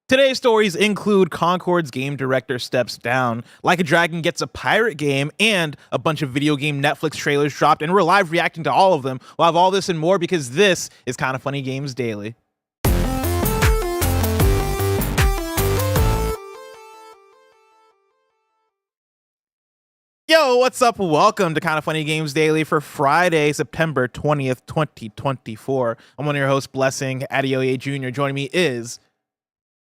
Today's stories include Concord's game director steps down, Like a Dragon gets a pirate game, and a bunch of video game Netflix trailers dropped, and we're live reacting to all of them. We'll have all this and more because this is Kinda Funny Games Daily. Yo, what's up? Welcome to Kinda Funny Games Daily for Friday, September 20th, 2024. I'm one of your hosts, Blessing Adeoye Jr. Joining me is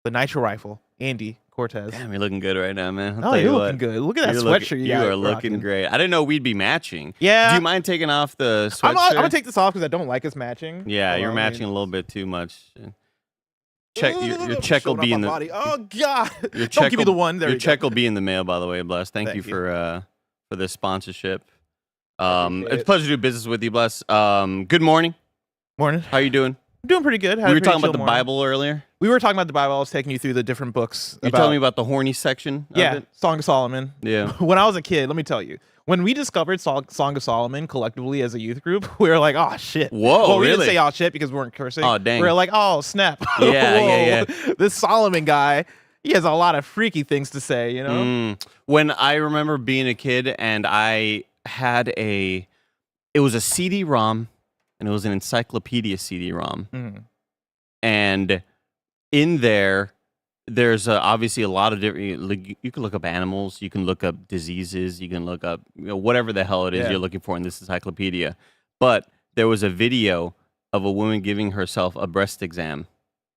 the Nitro Rifle, Andy Cortez. Damn, you're looking good right now, man. Oh, you're looking good. Look at that sweatshirt you are looking great. I didn't know we'd be matching. Yeah. Do you mind taking off the sweatshirt? I'm gonna take this off because I don't like us matching. Yeah, you're matching a little bit too much. Your check will be in the body. Oh god. Your Don't give me the one. There your check will be in the mail, by the way, Bless. Thank you for this sponsorship. It's a pleasure to do business with you, Bless. Good morning. Morning. How you doing? I'm doing pretty good. We were talking about the Bible earlier. We were talking about the Bible. I was taking you through the different books. You telling me about the horny section? Yeah, Song of Solomon. Yeah. When I was a kid, let me tell you, when we discovered Song of Solomon collectively as a youth group, we were like, oh shit. Whoa, well, we really? didn't say oh shit because we weren't cursing. Oh, dang. We were like, oh snap. Yeah. This Solomon guy, he has a lot of freaky things to say, you know? When I remember being a kid and I had it was a CD-ROM and it was an encyclopedia CD-ROM. And in there's obviously a lot of different. You can look up animals, you can look up diseases, you can look up whatever the hell it is you're looking for in this encyclopedia. But there was a video of a woman giving herself a breast exam.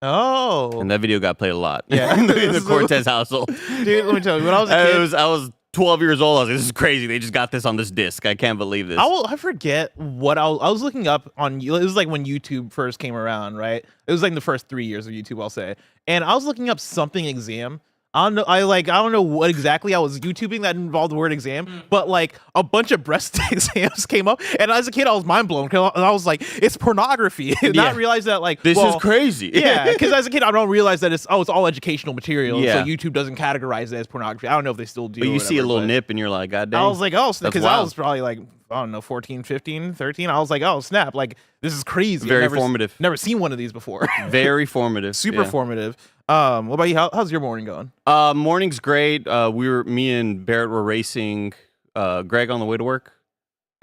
Oh, and that video got played a lot. Yeah, in the Cortez household. Dude, let me tell you, when I was a kid, I was 12 years old. I was like, this is crazy. They just got this on this disc. I can't believe this. I forget what I was looking up on. It was like when YouTube first came around, right? It was like the first 3 years of YouTube, I'll say. And I was looking up something exam. I don't know what exactly I was YouTubing that involved the word exam, but like a bunch of breast exams came up, and as a kid I was mind blown because I was like, it's pornography. Not realize that like this is crazy. Yeah, because as a kid I don't realize that it's all educational material. Yeah. So YouTube doesn't categorize it as pornography. I don't know if they still do. But you see a little nip and you're like, god damn. I was like, oh, because I was probably like, I don't know, 14, 15, 13. I was like, oh snap, like this is crazy. Very formative. Never seen one of these before. Very formative. Super formative. What about you? How's your morning going? Morning's great. Me and Barrett were racing Greg on the way to work.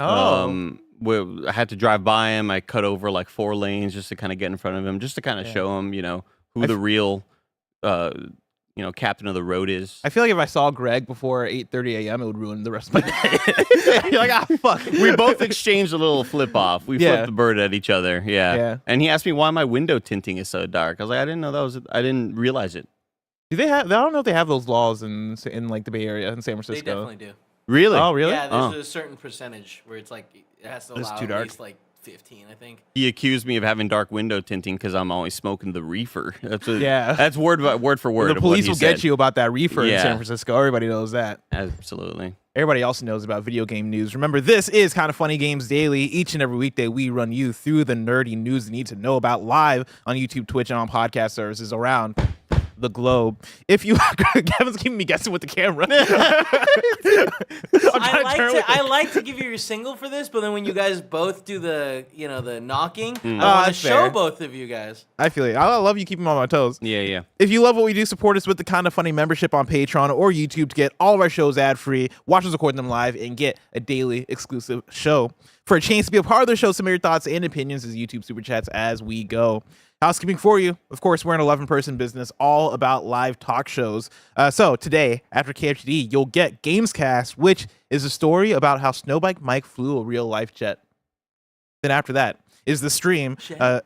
Oh. I had to drive by him. I cut over like 4 lanes just to kind of get in front of him, just to kind of show him, who the real captain of the road is. I feel like if I saw Greg before 8:30 a.m., it would ruin the rest of my day. You're like, fuck. We both exchanged a little flip off. We flipped the bird at each other. Yeah. And he asked me why my window tinting is so dark. I was like, I didn't know I didn't realize it. Do they have? I don't know if they have those laws in like the Bay Area in San Francisco. They definitely do. Really? Oh, really? Yeah, there's a certain percentage where it's like it has to allow at least like 15, I think. He accused me of having dark window tinting because I'm always smoking the reefer. That's word for word. The police will get you about that reefer in San Francisco. Everybody knows that. Absolutely. Everybody also knows about video game news. Remember, this is Kinda Funny Games Daily. Each and every weekday, we run you through the nerdy news you need to know about live on YouTube, Twitch, and on podcast services around the globe. If you Kevin's keeping me guessing with the camera. I like to give you your single for this, but then when you guys both do the the knocking, I want to show both of you guys. I feel it. I love you keeping me on my toes. Yeah. If you love what we do, support us with the Kinda Funny membership on Patreon or YouTube to get all of our shows ad-free, watch us record them live, and get a daily exclusive show. For a chance to be a part of the show, submit your thoughts and opinions as YouTube Super Chats as we go. Housekeeping for you. Of course, we're an 11-person business all about live talk shows. So today, after KFGD, you'll get GAMESCAST, which is a story about how Snowbike Mike flew a real-life jet. Then after that is the stream. What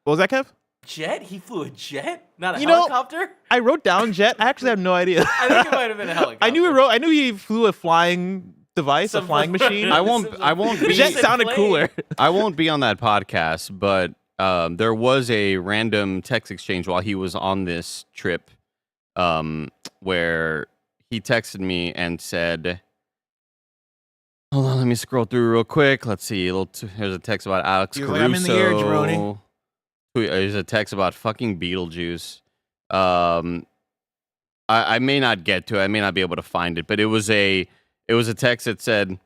was that, Kev? Jet? He flew a jet? Not a helicopter? I wrote down jet. I actually have no idea. I think it might have been a helicopter. I knew he flew a flying device, a flying machine. I won't be. Jet sounded cooler. I won't be on that podcast, but there was a random text exchange while he was on this trip, where he texted me and said, "Hold on, let me scroll through real quick. Let's see. Here's a text about Alex Caruso. Like, I'm in the air, Jabroni. There's a text about fucking Beetlejuice. I may not get to it. I may not be able to find it, but it was a text that said,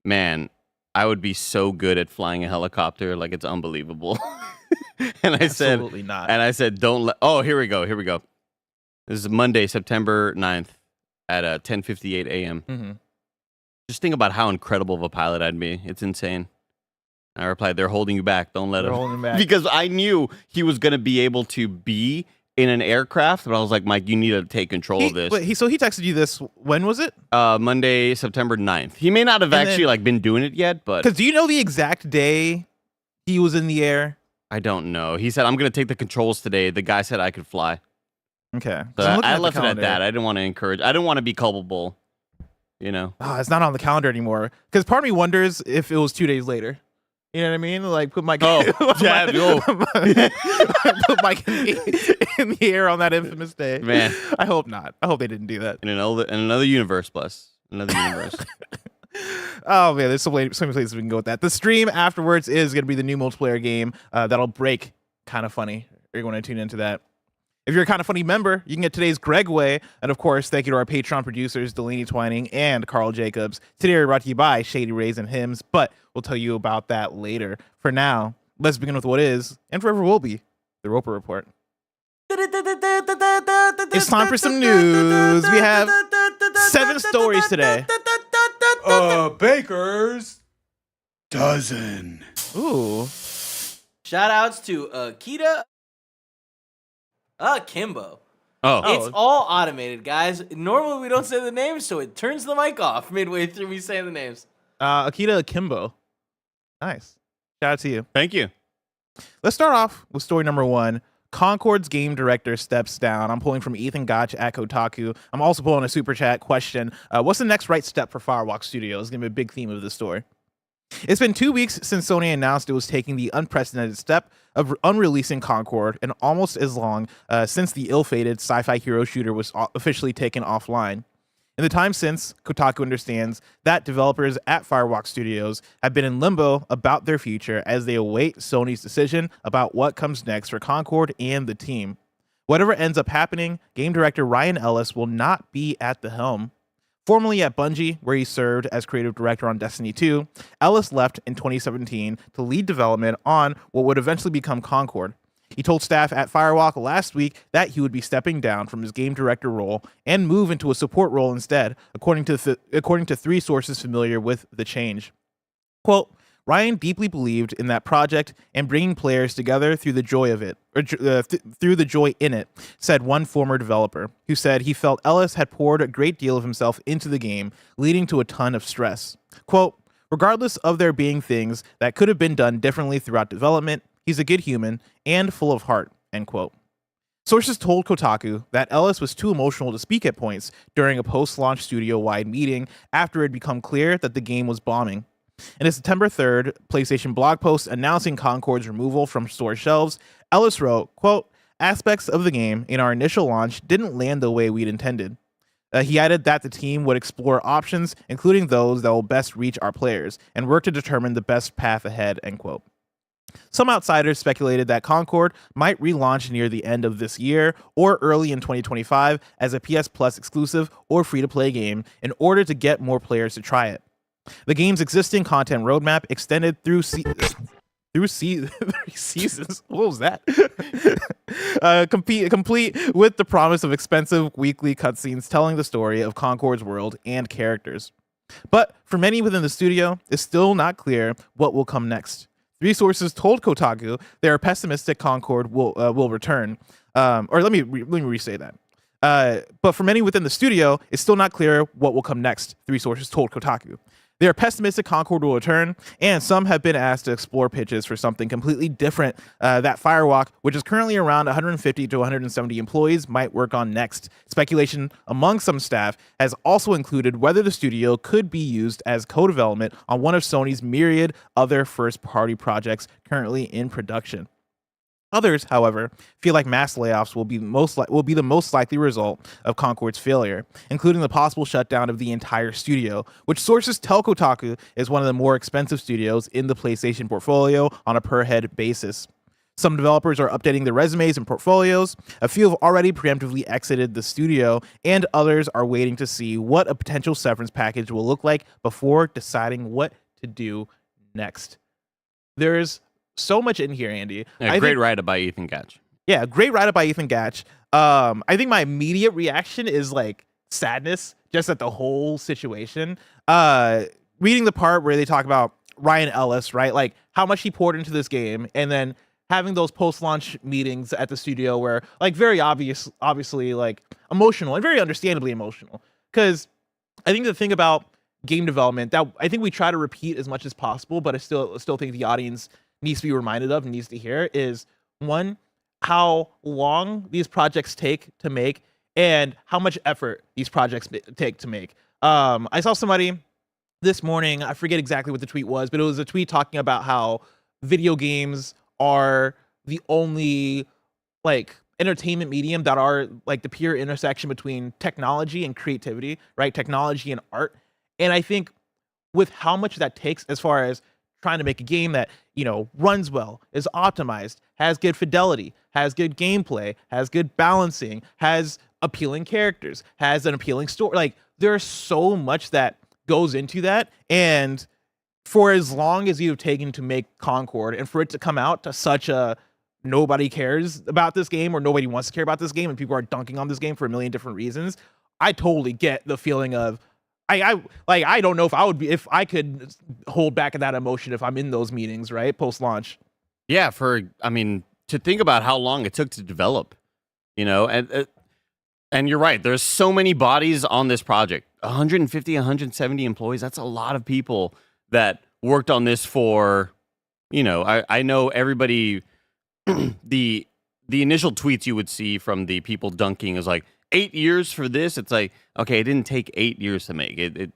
"Man, I would be so good at flying a helicopter, like it's unbelievable." And I said, absolutely not. And I said, don't let. Oh, here we go. This is Monday, September 9th at 10:58 a.m. Mm-hmm. Just think about how incredible of a pilot I'd be. It's insane. I replied, they're holding you back. Don't let They're him. holding him back. Because I knew he was going to be able to be in an aircraft, but I was like, Mike, you need to take control of this. So he texted you this, when was it? Monday, September 9th. He may not have been doing it yet, but... Because do you know the exact day he was in the air? I don't know. He said, I'm going to take the controls today. The guy said I could fly. Okay. So I left it at that. I didn't want to encourage. I didn't want to be culpable, you know? It's not on the calendar anymore. Because part of me wonders if it was 2 days later. You know what I mean? Like, put Mike, put Mike in the air on that infamous day. Man. I hope not. I hope they didn't do that. In another universe, plus. Another universe. Oh, man, there's so many places we can go with that. The stream afterwards is going to be the new multiplayer game that'll break Kind of Funny. You're going to tune into that. If you're a Kind of Funny member, you can get today's Gregway. And of course, thank you to our Patreon producers, Delaney Twining and Carl Jacobs. Today we're brought to you by Shady Rays and Hymns, but we'll tell you about that later. For now, let's begin with what is, and forever will be, the Roper Report. It's time for some news. We have 7 stories today. Baker's dozen. Ooh. Shout outs to Akita Kimbo. Oh. It's all automated, guys. Normally we don't say the names, so it turns the mic off midway through me saying the names. Akita Kimbo. Nice. Shout out to you. Thank you. Let's start off with story number 1. Concord's game director steps down. I'm pulling from Ethan Gach at Kotaku. I'm also pulling a super chat question. What's the next right step for Firewalk Studios? It's going to be a big theme of the story. It's been 2 weeks since Sony announced it was taking the unprecedented step of unreleasing Concord, and almost as long since the ill-fated sci-fi hero shooter was officially taken offline. In the time since, Kotaku understands that developers at Firewalk Studios have been in limbo about their future as they await Sony's decision about what comes next for Concord and the team. Whatever ends up happening, game director Ryan Ellis will not be at the helm. Formerly at Bungie, where he served as creative director on Destiny 2, Ellis left in 2017 to lead development on what would eventually become Concord. He told staff at Firewalk last week that he would be stepping down from his game director role and move into a support role instead, according to 3 sources familiar with the change. Quote, Ryan deeply believed in that project and bringing players together through the joy of it, through the joy in it, said one former developer, who said he felt Ellis had poured a great deal of himself into the game, leading to a ton of stress. Quote, regardless of there being things that could have been done differently throughout development, he's a good human and full of heart, end quote. Sources told Kotaku that Ellis was too emotional to speak at points during a post-launch studio-wide meeting after it had become clear that the game was bombing. In a September 3rd PlayStation blog post announcing Concord's removal from store shelves, Ellis wrote, quote, aspects of the game in our initial launch didn't land the way we'd intended. He added that the team would explore options, including those that will best reach our players, and work to determine the best path ahead, end quote. Some outsiders speculated that Concord might relaunch near the end of this year or early in 2025 as a PS Plus exclusive or free-to-play game in order to get more players to try it. The game's existing content roadmap extended through 3 seasons. What was that? Complete with the promise of expensive weekly cutscenes telling the story of Concord's world and characters. But for many within the studio, it's still not clear what will come next. 3 sources told Kotaku they are pessimistic Concord will return. Or let me re-say that. But for many within the studio, it's still not clear what will come next. 3 sources told Kotaku. They are pessimistic Concord will return, and some have been asked to explore pitches for something completely different that Firewalk, which is currently around 150 to 170 employees, might work on next. Speculation among some staff has also included whether the studio could be used as co-development on one of Sony's myriad other first-party projects currently in production. Others, however, feel like mass layoffs will be the most likely result of Concord's failure, including the possible shutdown of the entire studio, which sources tell Kotaku is one of the more expensive studios in the PlayStation portfolio on a per-head basis. Some developers are updating their resumes and portfolios, a few have already preemptively exited the studio, and others are waiting to see what a potential severance package will look like before deciding what to do next. There's so much in here, Andy. Great write-up by Ethan Gach. Yeah, great write-up by Ethan Gach. I think my immediate reaction is like sadness just at the whole situation. Reading the part where they talk about Ryan Ellis, right? Like how much he poured into this game, and then having those post-launch meetings at the studio where like very obviously like emotional and very understandably emotional. Because I think the thing about game development that I think we try to repeat as much as possible, but I still think the audience needs to be reminded of and needs to hear is one, how long these projects take to make and how much effort these projects take to make. I saw somebody this morning, I forget exactly what the tweet was, but it was a tweet talking about how video games are the only like entertainment medium that are like the pure intersection between technology and creativity, right? Technology and art. And I think with how much that takes as far as trying to make a game that, you know, runs well, is optimized, has good fidelity, has good gameplay, has good balancing, has appealing characters, has an appealing story. Like there's so much that goes into that. And for as long as you've taken to make Concord and for it to come out to such a nobody cares about this game or nobody wants to care about this game and people are dunking on this game for a million different reasons, I totally get the feeling of I don't know if I could hold back that emotion if I'm in those meetings, right? Post-launch. Yeah, to think about how long it took to develop, you know, and you're right. There's so many bodies on this project. 150, 170 employees. That's a lot of people that worked on this for, you know, I know everybody, the initial tweets you would see from the people dunking is like, 8 years for this. It's like, okay, it didn't take 8 years to make it.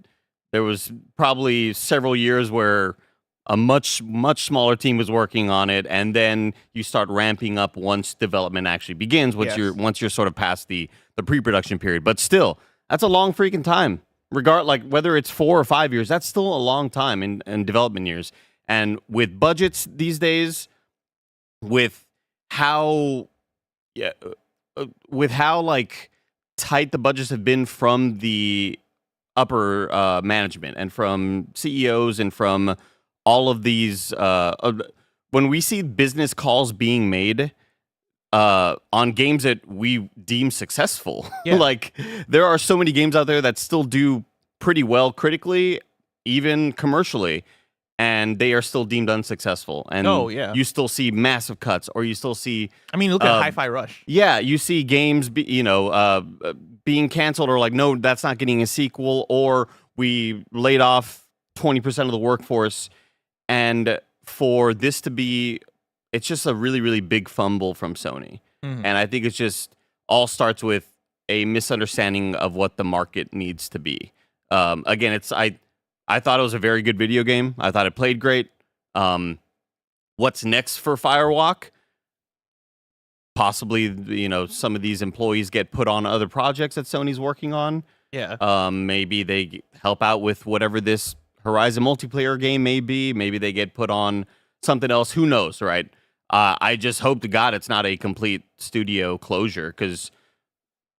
There was probably several years where a much smaller team was working on it, and then you start ramping up once development actually begins. Once you're sort of past the pre-production period, but still, that's a long freaking time. Like whether it's 4 or 5 years, that's still a long time in development years. And with budgets these days, with how like tight the budgets have been from the upper management and from CEOs and from all of these when we see business calls being made on games that we deem successful, like there are so many games out there that still do pretty well critically, even commercially, and they are still deemed unsuccessful. And you still see massive cuts, or you still see. I mean, look at Hi-Fi Rush. Yeah, you see games, being canceled, or like, no, that's not getting a sequel, or we laid off 20% of the workforce, and for this to be, it's just a really, really big fumble from Sony, and I think it's just all starts with a misunderstanding of what the market needs to be. Again, I thought it was a very good video game. I thought it played great. What's next for Firewalk? Possibly, you know, some of these employees get put on other projects that Sony's working on. Yeah. Maybe they help out with whatever this Horizon multiplayer game may be. Maybe they get put on something else. Who knows, right? I just hope to God it's not a complete studio closure, because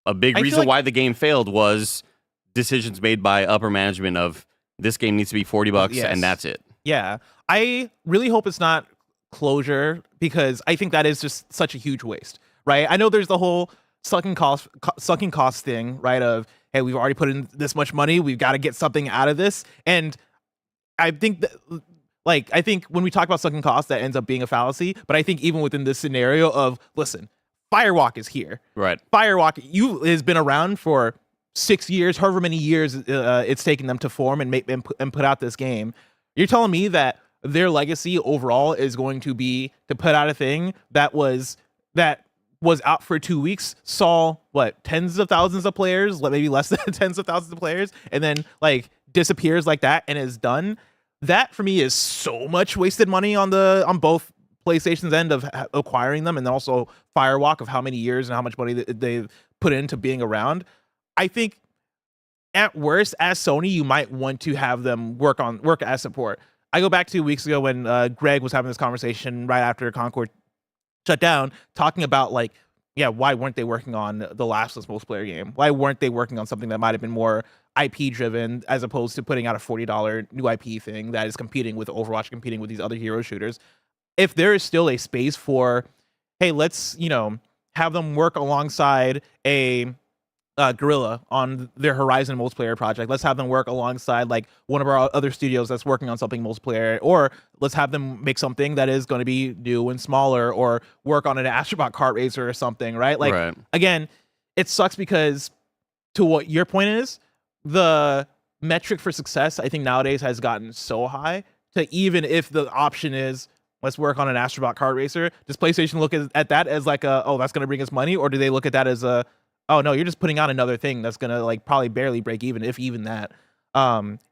a big reason why the game failed was decisions made by upper management of this game needs to be $40 and that's it. Yeah. I really hope it's not closure, because I think that is just such a huge waste, right? I know there's the whole sucking cost thing, right? Of, hey, we've already put in this much money, we've got to get something out of this. And I think that, like, I think when we talk about sucking costs, that ends up being a fallacy. But I think even within this scenario of, listen, Firewalk is here. Right. Firewalk has been around for 6 years, however many years it's taken them to form and put out this game. You're telling me that their legacy overall is going to be to put out a thing that was out for 2 weeks, saw what, tens of thousands of players, maybe less than tens of thousands of players, and then like disappears like that and is done. That for me is so much wasted money on both PlayStation's end of acquiring them, and also Firewalk of how many years and how much money they've put into being around. I think at worst, as Sony, you might want to have them work as support. I go back 2 weeks ago when Greg was having this conversation right after Concord shut down, talking about like, yeah, why weren't they working on the Last of Us multiplayer game? Why weren't they working on something that might have been more IP driven, as opposed to putting out a $40 new IP thing that is competing with Overwatch, competing with these other hero shooters? If there is still a space for, hey, let's, have them work alongside a Guerrilla on their Horizon multiplayer project. Let's have them work alongside like one of our other studios that's working on something multiplayer, or let's have them make something that is going to be new and smaller, or work on an Astrobot kart racer or something, right? Like, again, it sucks because to what your point is, the metric for success, I think nowadays has gotten so high to even if the option is, let's work on an Astrobot kart racer, does PlayStation look at that as like oh, that's going to bring us money? Or do they look at that as oh no, you're just putting out another thing that's gonna like probably barely break even, if even that.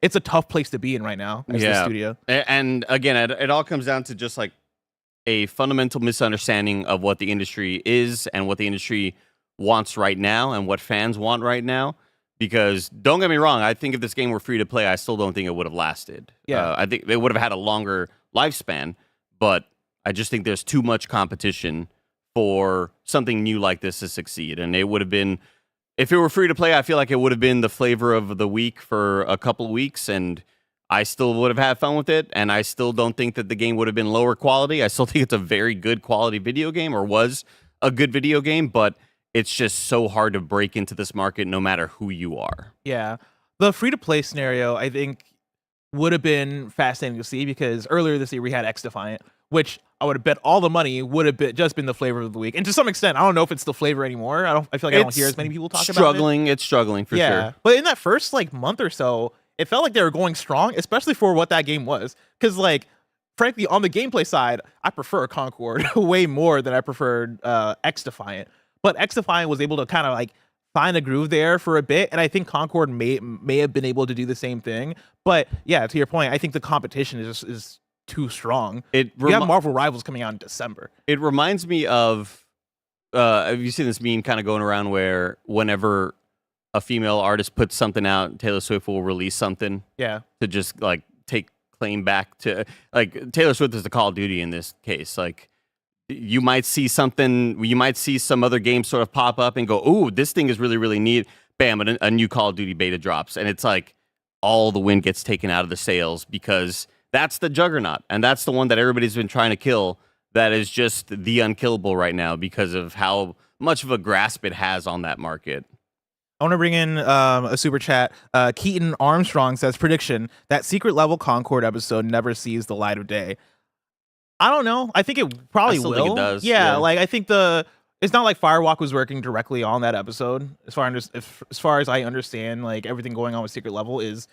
It's a tough place to be in right now as the studio. And again, it all comes down to just like a fundamental misunderstanding of what the industry is and what the industry wants right now and what fans want right now. Because don't get me wrong, I think if this game were free to play, I still don't think it would have lasted. Yeah, I think they would have had a longer lifespan, but I just think there's too much competition for something new like this to succeed. And it would have been, if it were free to play, I feel like it would have been the flavor of the week for a couple of weeks, and I still would have had fun with it, and I still don't think that the game would have been lower quality. I still think it's a very good quality video game, or was a good video game, but it's just so hard to break into this market no matter who you are. Yeah. The free-to-play scenario, I think, would have been fascinating to see, because earlier this year we had X-Defiant, which I would have bet all the money would have just been the flavor of the week. And to some extent, I don't know if it's the flavor anymore. I feel like I don't hear as many people talk about it. It's struggling for sure. But in that first like month or so, it felt like they were going strong, especially for what that game was. Because like, frankly, on the gameplay side, I prefer Concord way more than I preferred X-Defiant. But X-Defiant was able to kind of like find a groove there for a bit, and I think Concord may have been able to do the same thing. But yeah, to your point, I think the competition is too strong. You have Marvel Rivals coming out in December. It reminds me of have you seen this meme kind of going around where whenever a female artist puts something out, Taylor Swift will release something to just like take claim back to, like, Taylor Swift is the Call of Duty in this case. Like, you might see something, you might see some other game sort of pop up and go, ooh, this thing is really, really neat. Bam, a new Call of Duty beta drops. And it's like all the wind gets taken out of the sails, because that's the juggernaut. And that's the one that everybody's been trying to kill. That is just the unkillable right now because of how much of a grasp it has on that market. I want to bring in a super chat. Keaton Armstrong says, prediction, that secret level Concord episode never sees the light of day. I don't know. I think it probably will. Think it does. Yeah, like I think it's not like Firewalk was working directly on that episode. As far as I understand, like everything going on with Secret Level is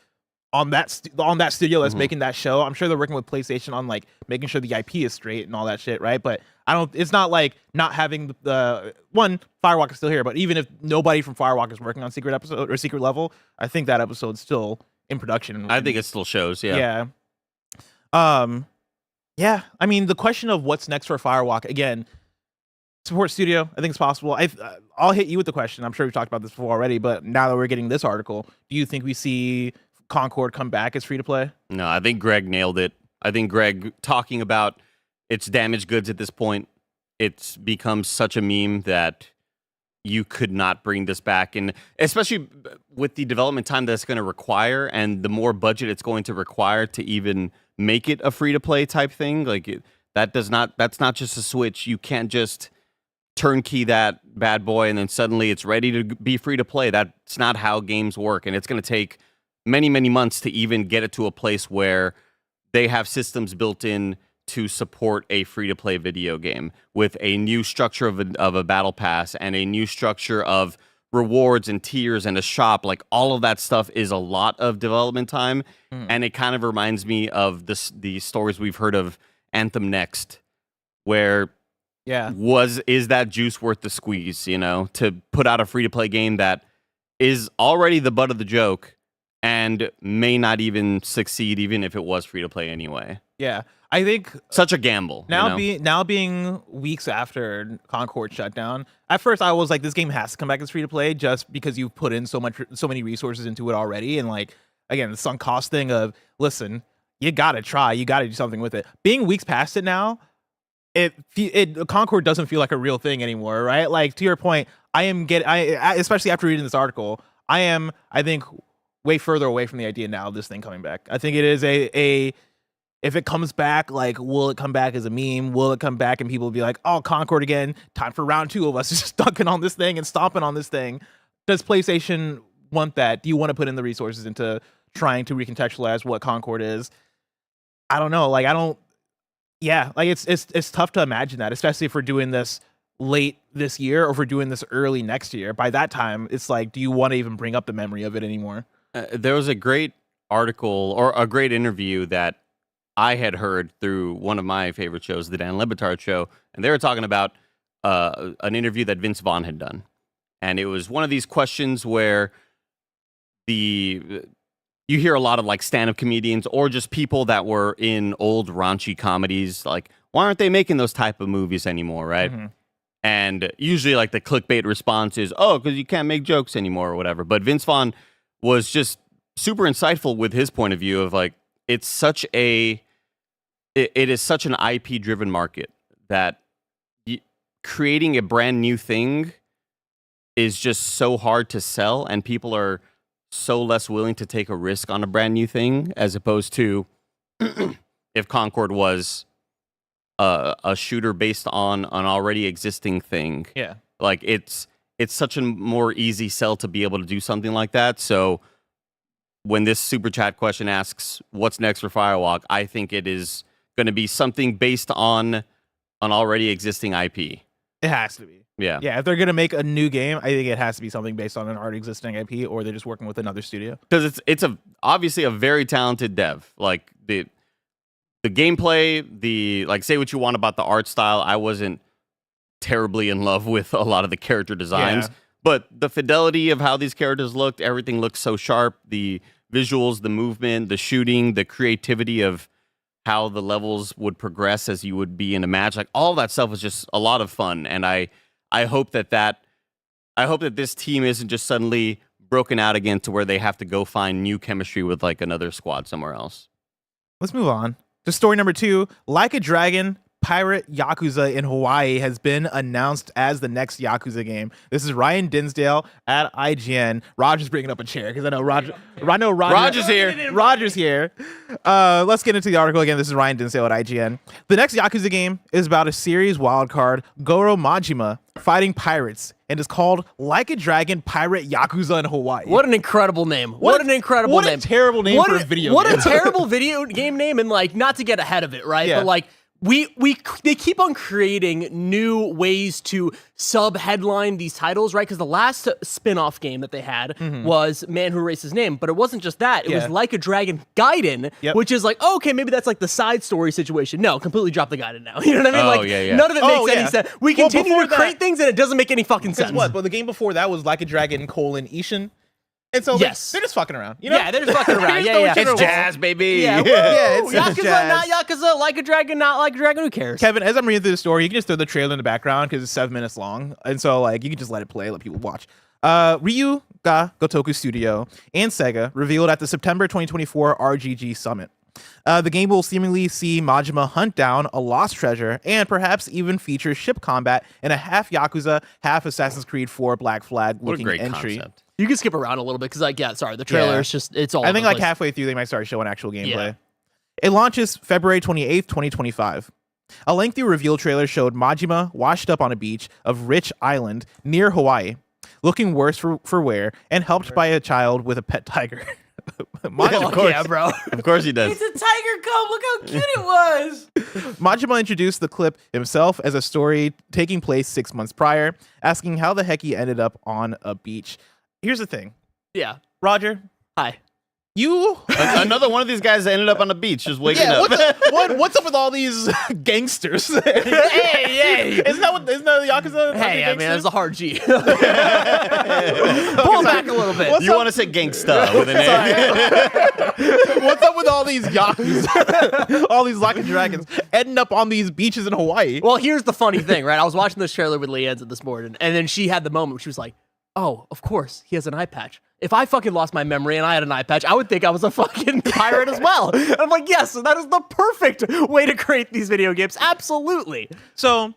on that studio that's making that show. I'm sure they're working with PlayStation on like making sure the IP is straight and all that shit, right? But it's not like not having the one, Firewalk is still here, but even if nobody from Firewalk is working on Secret Episode or Secret Level, I think that episode's still in production. I think it still shows, yeah. Yeah, I mean, the question of what's next for Firewalk, again, support studio, I think it's possible. I'll hit you with the question. I'm sure we've talked about this before already, but now that we're getting this article, do you think we see Concord come back as free-to-play? No, I think Greg nailed it. I think Greg, talking about its damaged goods at this point, it's become such a meme that you could not bring this back. And especially with the development time that's going to require and the more budget it's going to require to even make it a free-to-play type thing, like that's not just a switch. You can't just turnkey that bad boy and then suddenly it's ready to be free-to-play. That's not how games work, and it's going to take many, many months to even get it to a place where they have systems built in to support a free-to-play video game with a new structure of a battle pass and a new structure of rewards and tiers and a shop. Like, all of that stuff is a lot of development time, and it kind of reminds me of the stories we've heard of Anthem Next, where is that juice worth the squeeze, to put out a free-to-play game that is already the butt of the joke and may not even succeed even if it was free-to-play anyway. Yeah, I think such a gamble. Now being weeks after Concord shut down, at first I was like, this game has to come back as free-to-play just because you've put in so many resources into it already. And like, again, the sunk cost thing of, listen, you gotta try, you gotta do something with it. Being weeks past it now, Concord doesn't feel like a real thing anymore, right? Like, to your point, especially after reading this article, I think way further away from the idea now of this thing coming back. I think it is a if it comes back, like, will it come back as a meme? Will it come back and people will be like, oh, Concord again, time for round 2 of us just dunking on this thing and stomping on this thing? Does PlayStation want that? Do you want to put in the resources into trying to recontextualize what Concord is? I don't know. Like, it's tough to imagine that, especially if we're doing this late this year or if we're doing this early next year. By that time, it's like, do you want to even bring up the memory of it anymore? There was a great article or a great interview that I had heard through one of my favorite shows, the Dan Le Batard Show, and they were talking about an interview that Vince Vaughn had done. And it was one of these questions where you hear a lot of like stand-up comedians or just people that were in old raunchy comedies, like, why aren't they making those type of movies anymore, right? Mm-hmm. And usually like the clickbait response is, oh, because you can't make jokes anymore or whatever. But Vince Vaughn was just super insightful with his point of view of like, it is such an IP-driven market that creating a brand new thing is just so hard to sell, and people are so less willing to take a risk on a brand new thing as opposed to if Concord was a shooter based on an already existing thing. Yeah. Like, it's such a more easy sell to be able to do something like that. So when this super chat question asks what's next for Firewalk, I think it is going to be something based on an already existing IP. It has to be. Yeah. Yeah, if they're going to make a new game, I think it has to be something based on an already existing IP, or they're just working with another studio. Because it's obviously a very talented dev. Like, the gameplay, like, say what you want about the art style, I wasn't terribly in love with a lot of the character designs. Yeah. But the fidelity of how these characters looked, everything looks so sharp. The visuals, the movement, the shooting, the creativity of how the levels would progress as you would be in a match. Like, all that stuff was just a lot of fun. And I hope that this team isn't just suddenly broken out again to where they have to go find new chemistry with like another squad somewhere else. Let's move on to story number 2. Like a Dragon, Pirate Yakuza in Hawaii has been announced as the next Yakuza game. This is Ryan Dinsdale at IGN. Roger's bringing up a chair because I know Roger. Roger's here. Roger's here. Let's get into the article again. This is Ryan Dinsdale at IGN. The next Yakuza game is about a series wildcard, Goro Majima, fighting pirates, and is called Like a Dragon, Pirate Yakuza in Hawaii. What an incredible name. What an incredible name. What a terrible name for a video game. What a terrible video game name, and like, not to get ahead of it, right? Yeah. But like, they keep on creating new ways to sub-headline these titles, right? Because the last spin-off game that they had was Man Who Erased His Name, but it wasn't just that. It was Like a Dragon Gaiden, which is like, oh, okay, maybe that's like the side story situation. No, completely drop the Gaiden now. You know what I mean? None of it makes any sense. We continue to create things and it doesn't make any fucking sense. What? But the game before that was Like a Dragon, Ishin. And so they're just fucking around. You know? Yeah, they're just fucking around. It's jazz, baby. Yeah, it's Yakuza, jazz. not Yakuza, Like a Dragon, not Like a Dragon, who cares? Kevin, as I'm reading through the story, you can just throw the trailer in the background because it's 7 minutes long. And so, like, you can just let it play, let people watch. Ryu Ga Gotoku Studio and Sega revealed at the September 2024 RGG Summit. The game will seemingly see Majima hunt down a lost treasure and perhaps even feature ship combat in a half Yakuza, half Assassin's Creed 4 Black Flag looking entry. Concept. You can skip around a little bit because, like, the trailer is just, it's all. I think like halfway through they might start showing actual gameplay. It launches February 28th, 2025. A lengthy reveal trailer showed Majima washed up on a beach of Rich Island near Hawaii, looking worse for wear and helped by a child with a pet tiger. Of course. Yeah, bro. Of course he does. It's a tiger cub. Look how cute it was. Majima introduced the clip himself as a story taking place 6 months prior, asking how the heck he ended up on a beach. Here's the thing. Yeah. Roger. Hi. Another one of these guys ended up on the beach just waking up. What's up with all these gangsters? Hey. Isn't that the Yakuza? Hey, I mean, that's a hard G. Pull back a little bit. You want to say gangsta with an A. What's up with all these Yakuza? All these Like a Dragons ending up on these beaches in Hawaii? Well, here's the funny thing, right? I was watching this trailer with Leanza this morning, and then she had the moment where she was like, oh, of course, he has an eye patch. if I fucking lost my memory and I had an eye patch, I would think I was a fucking pirate as well. And I'm like, yes, that is the perfect way to create these video games. Absolutely. So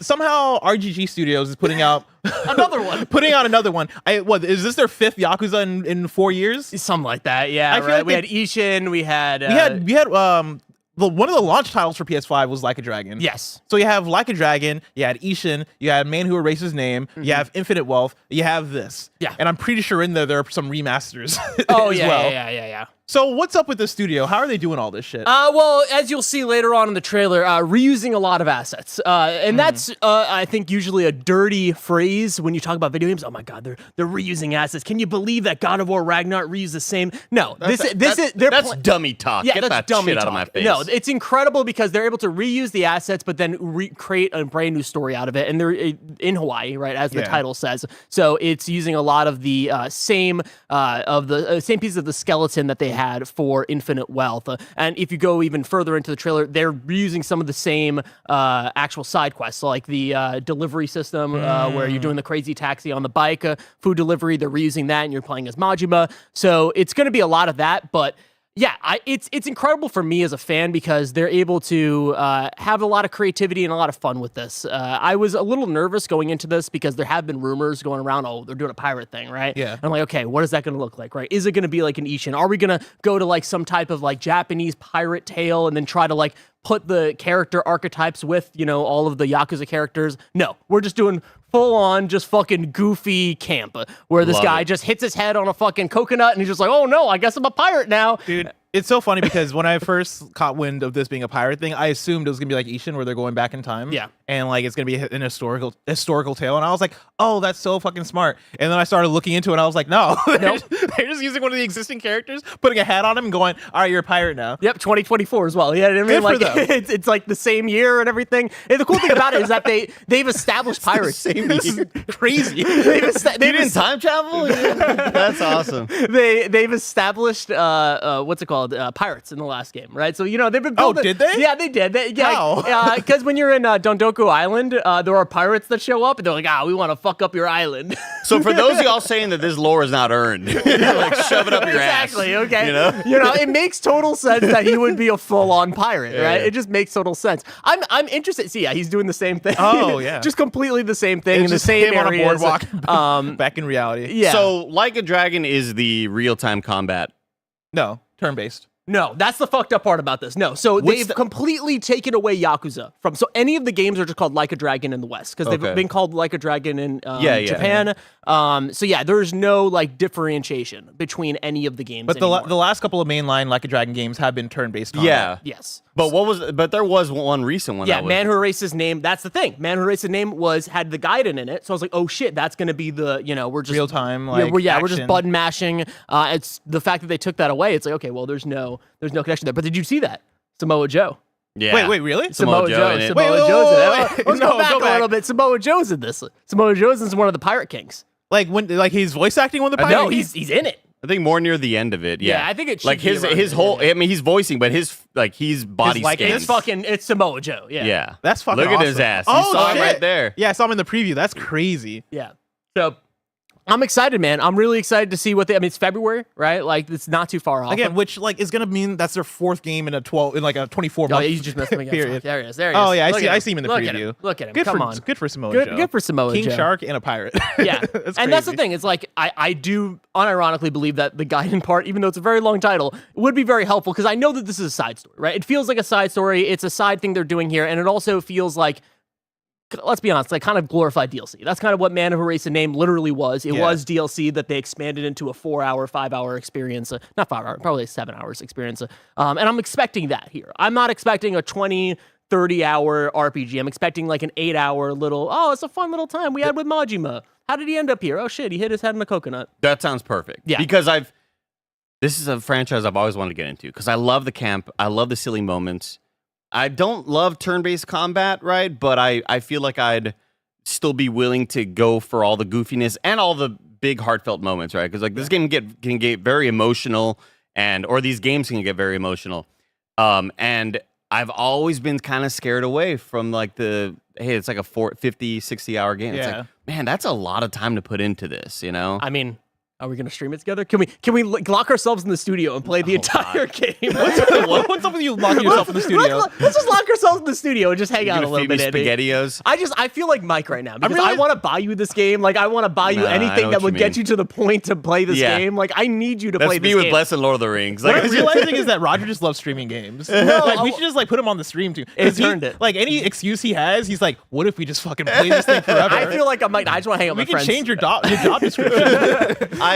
somehow RGG Studios is putting out Another one. putting out another one. What is this? Their 5th Yakuza in 4 years? Something like that. Yeah. I feel Right. like We had Ishin. We had. We had one of the launch titles for PS5 was Like a Dragon. Yes. So you have Like a Dragon, you had Ishin, you had Man Who Erased His Name, you have Infinite Wealth, you have this. Yeah. And I'm pretty sure in there are some remasters Oh, as yeah, well. yeah. So what's up with the studio? How are they doing all this shit? Well, as you'll see later on in the trailer, reusing a lot of assets, and that's I think usually a dirty phrase when you talk about video games. Oh my God, they're reusing assets. Can you believe that God of War Ragnarok reused the same? No, That's dummy talk. Yeah, Get that's that dummy shit talk. out of my face. No, it's incredible because they're able to reuse the assets, but then create a brand new story out of it. And they're in Hawaii, right, as the title says. So it's using a lot of the same pieces of the skeleton that they had for Infinite Wealth. And if you go even further into the trailer, they're reusing some of the same actual side quests, so like the delivery system where you're doing the crazy taxi on the bike, food delivery. They're reusing that, and you're playing as Majima. So it's going to be a lot of that, but. Yeah, it's incredible for me as a fan because they're able to have a lot of creativity and a lot of fun with this. I was a little nervous going into this because there have been rumors going around, oh, they're doing a pirate thing, right? Yeah. And I'm like, okay, what is that going to look like, right? Is it going to be like an Ishin? Are we going to go to like some type of like Japanese pirate tale and then try to like put the character archetypes with, all of the Yakuza characters? No, we're just doing full on just fucking goofy camp where this guy just hits his head on a fucking coconut and he's just like, oh no, I guess I'm a pirate now. Dude, it's so funny because when I first caught wind of this being a pirate thing, I assumed it was gonna be like Ishin where they're going back in time. Yeah. And like it's gonna be an historical tale. And I was like, oh, that's so fucking smart. And then I started looking into it and I was like, no. They're just using one of the existing characters, putting a hat on him and going, all right, you're a pirate now. Yep, 2024 as well. Yeah, I mean, Good for like them. it's like the same year and everything. And the cool thing about it is that they've established pirates. This is crazy. You didn't time travel? Yeah. That's awesome. They've established what's it called? Pirates in the last game, right? So they've been building. Oh, did they? Yeah, they did. How? Because when you're in Dondoku Island, there are pirates that show up and they're like, we want to fuck up your island. So for those of y'all saying that this lore is not earned, like shove it up your ass. Exactly. Okay. You know? It makes total sense that he would be a full-on pirate, right? It just makes total sense. I'm interested. See, yeah, he's doing the same thing. Oh, yeah. Just completely the same thing in the just same him on a areas. boardwalk back in reality. Yeah. So Like a Dragon is the real-time combat. No, turn-based. No, that's the fucked up part about this. No, so they've completely taken away Yakuza from. So any of the games are just called Like a Dragon in the West because they've been called Like a Dragon in Japan. So yeah, there's no like differentiation between any of the games. But the last couple of mainline Like a Dragon games have been turn-based combat. Yeah. Yes. But there was one recent one. Yeah, that was, Man Who Erased His Name. That's the thing. Man Who Erased His Name had the Gaiden in it. So I was like, oh shit, that's gonna be the we're just real time. we're just button mashing. It's the fact that they took that away. It's like, okay, well, there's no connection there. But did you see that Samoa Joe? Yeah. Wait, really? Samoa Joe. in it. Samoa Joe's in it. Let's No, go back go a little bit. Samoa Joe's in this. Samoa Joe's is one of the Pirate Kings. Like he's voice acting one of the pirates? No, he's in it. I think more near the end of it. Yeah, Yeah, I think it should like be his around his the whole. end. I mean, he's voicing, but he's body like, scans. It's Samoa Joe. Yeah. Yeah, That's fucking Look at his awesome. ass. Oh, You saw him shit. right there. Yeah, I saw him in the preview. That's crazy. Yeah. So I'm excited, man. I'm really excited to see what it's February, right? Like it's not too far off. Again, which like is gonna mean that's their 4th game in a 24 Oh, month yeah, you just missed him again. period. There he is. There he is. Oh yeah, Look at I see him in the Look preview. At him. Look at him. Good Come for on. good for Samoa Joe. Good for Samoa King Joe. Shark and a pirate. Yeah. That's And that's the crazy. thing. It's like I do unironically believe that the Gaiden part, even though it's a very long title, would be very helpful because I know that this is a side story, right? It feels like a side story. It's a side thing they're doing here, and it also feels like, let's be honest, like kind of glorified DLC. That's kind of what Man Who Erased His Name literally was. It was DLC that they expanded into a 4-hour, 5-hour experience. Not 5 hour, probably a 7 hours experience. And I'm expecting that here. I'm not expecting a 20, 30-hour RPG. I'm expecting like an 8-hour little, it's a fun little time we had with Majima. How did he end up here? Oh shit, he hit his head in a coconut. That sounds perfect. Yeah. Because this is a franchise I've always wanted to get into because I love the camp. I love the silly moments. I don't love turn-based combat, right? But I feel like I'd still be willing to go for all the goofiness and all the big heartfelt moments, right? Because like this game can get very emotional, or these games can get very emotional. And I've always been kind of scared away from like it's like a 50, 60-hour game. It's like, man, that's a lot of time to put into this, I mean, Are we gonna stream it together? Can we lock ourselves in the studio and play the entire game? What's up with you locking yourself in the studio? Let's just lock ourselves in the studio and just hang out a little bit. SpaghettiOs. I feel like Mike right now because I want to buy you this game. Like I want to buy you anything that would get you to the point to play this game. Like I need you to play this game. That's me with Bless and Lord of the Rings. What I'm realizing is that Roger just loves streaming games. Like we should just like put him on the stream too. It turned it. Like any excuse he has, he's like, what if we just fucking play this thing forever? I feel like I just want to hang out with my friends. We can change your job description.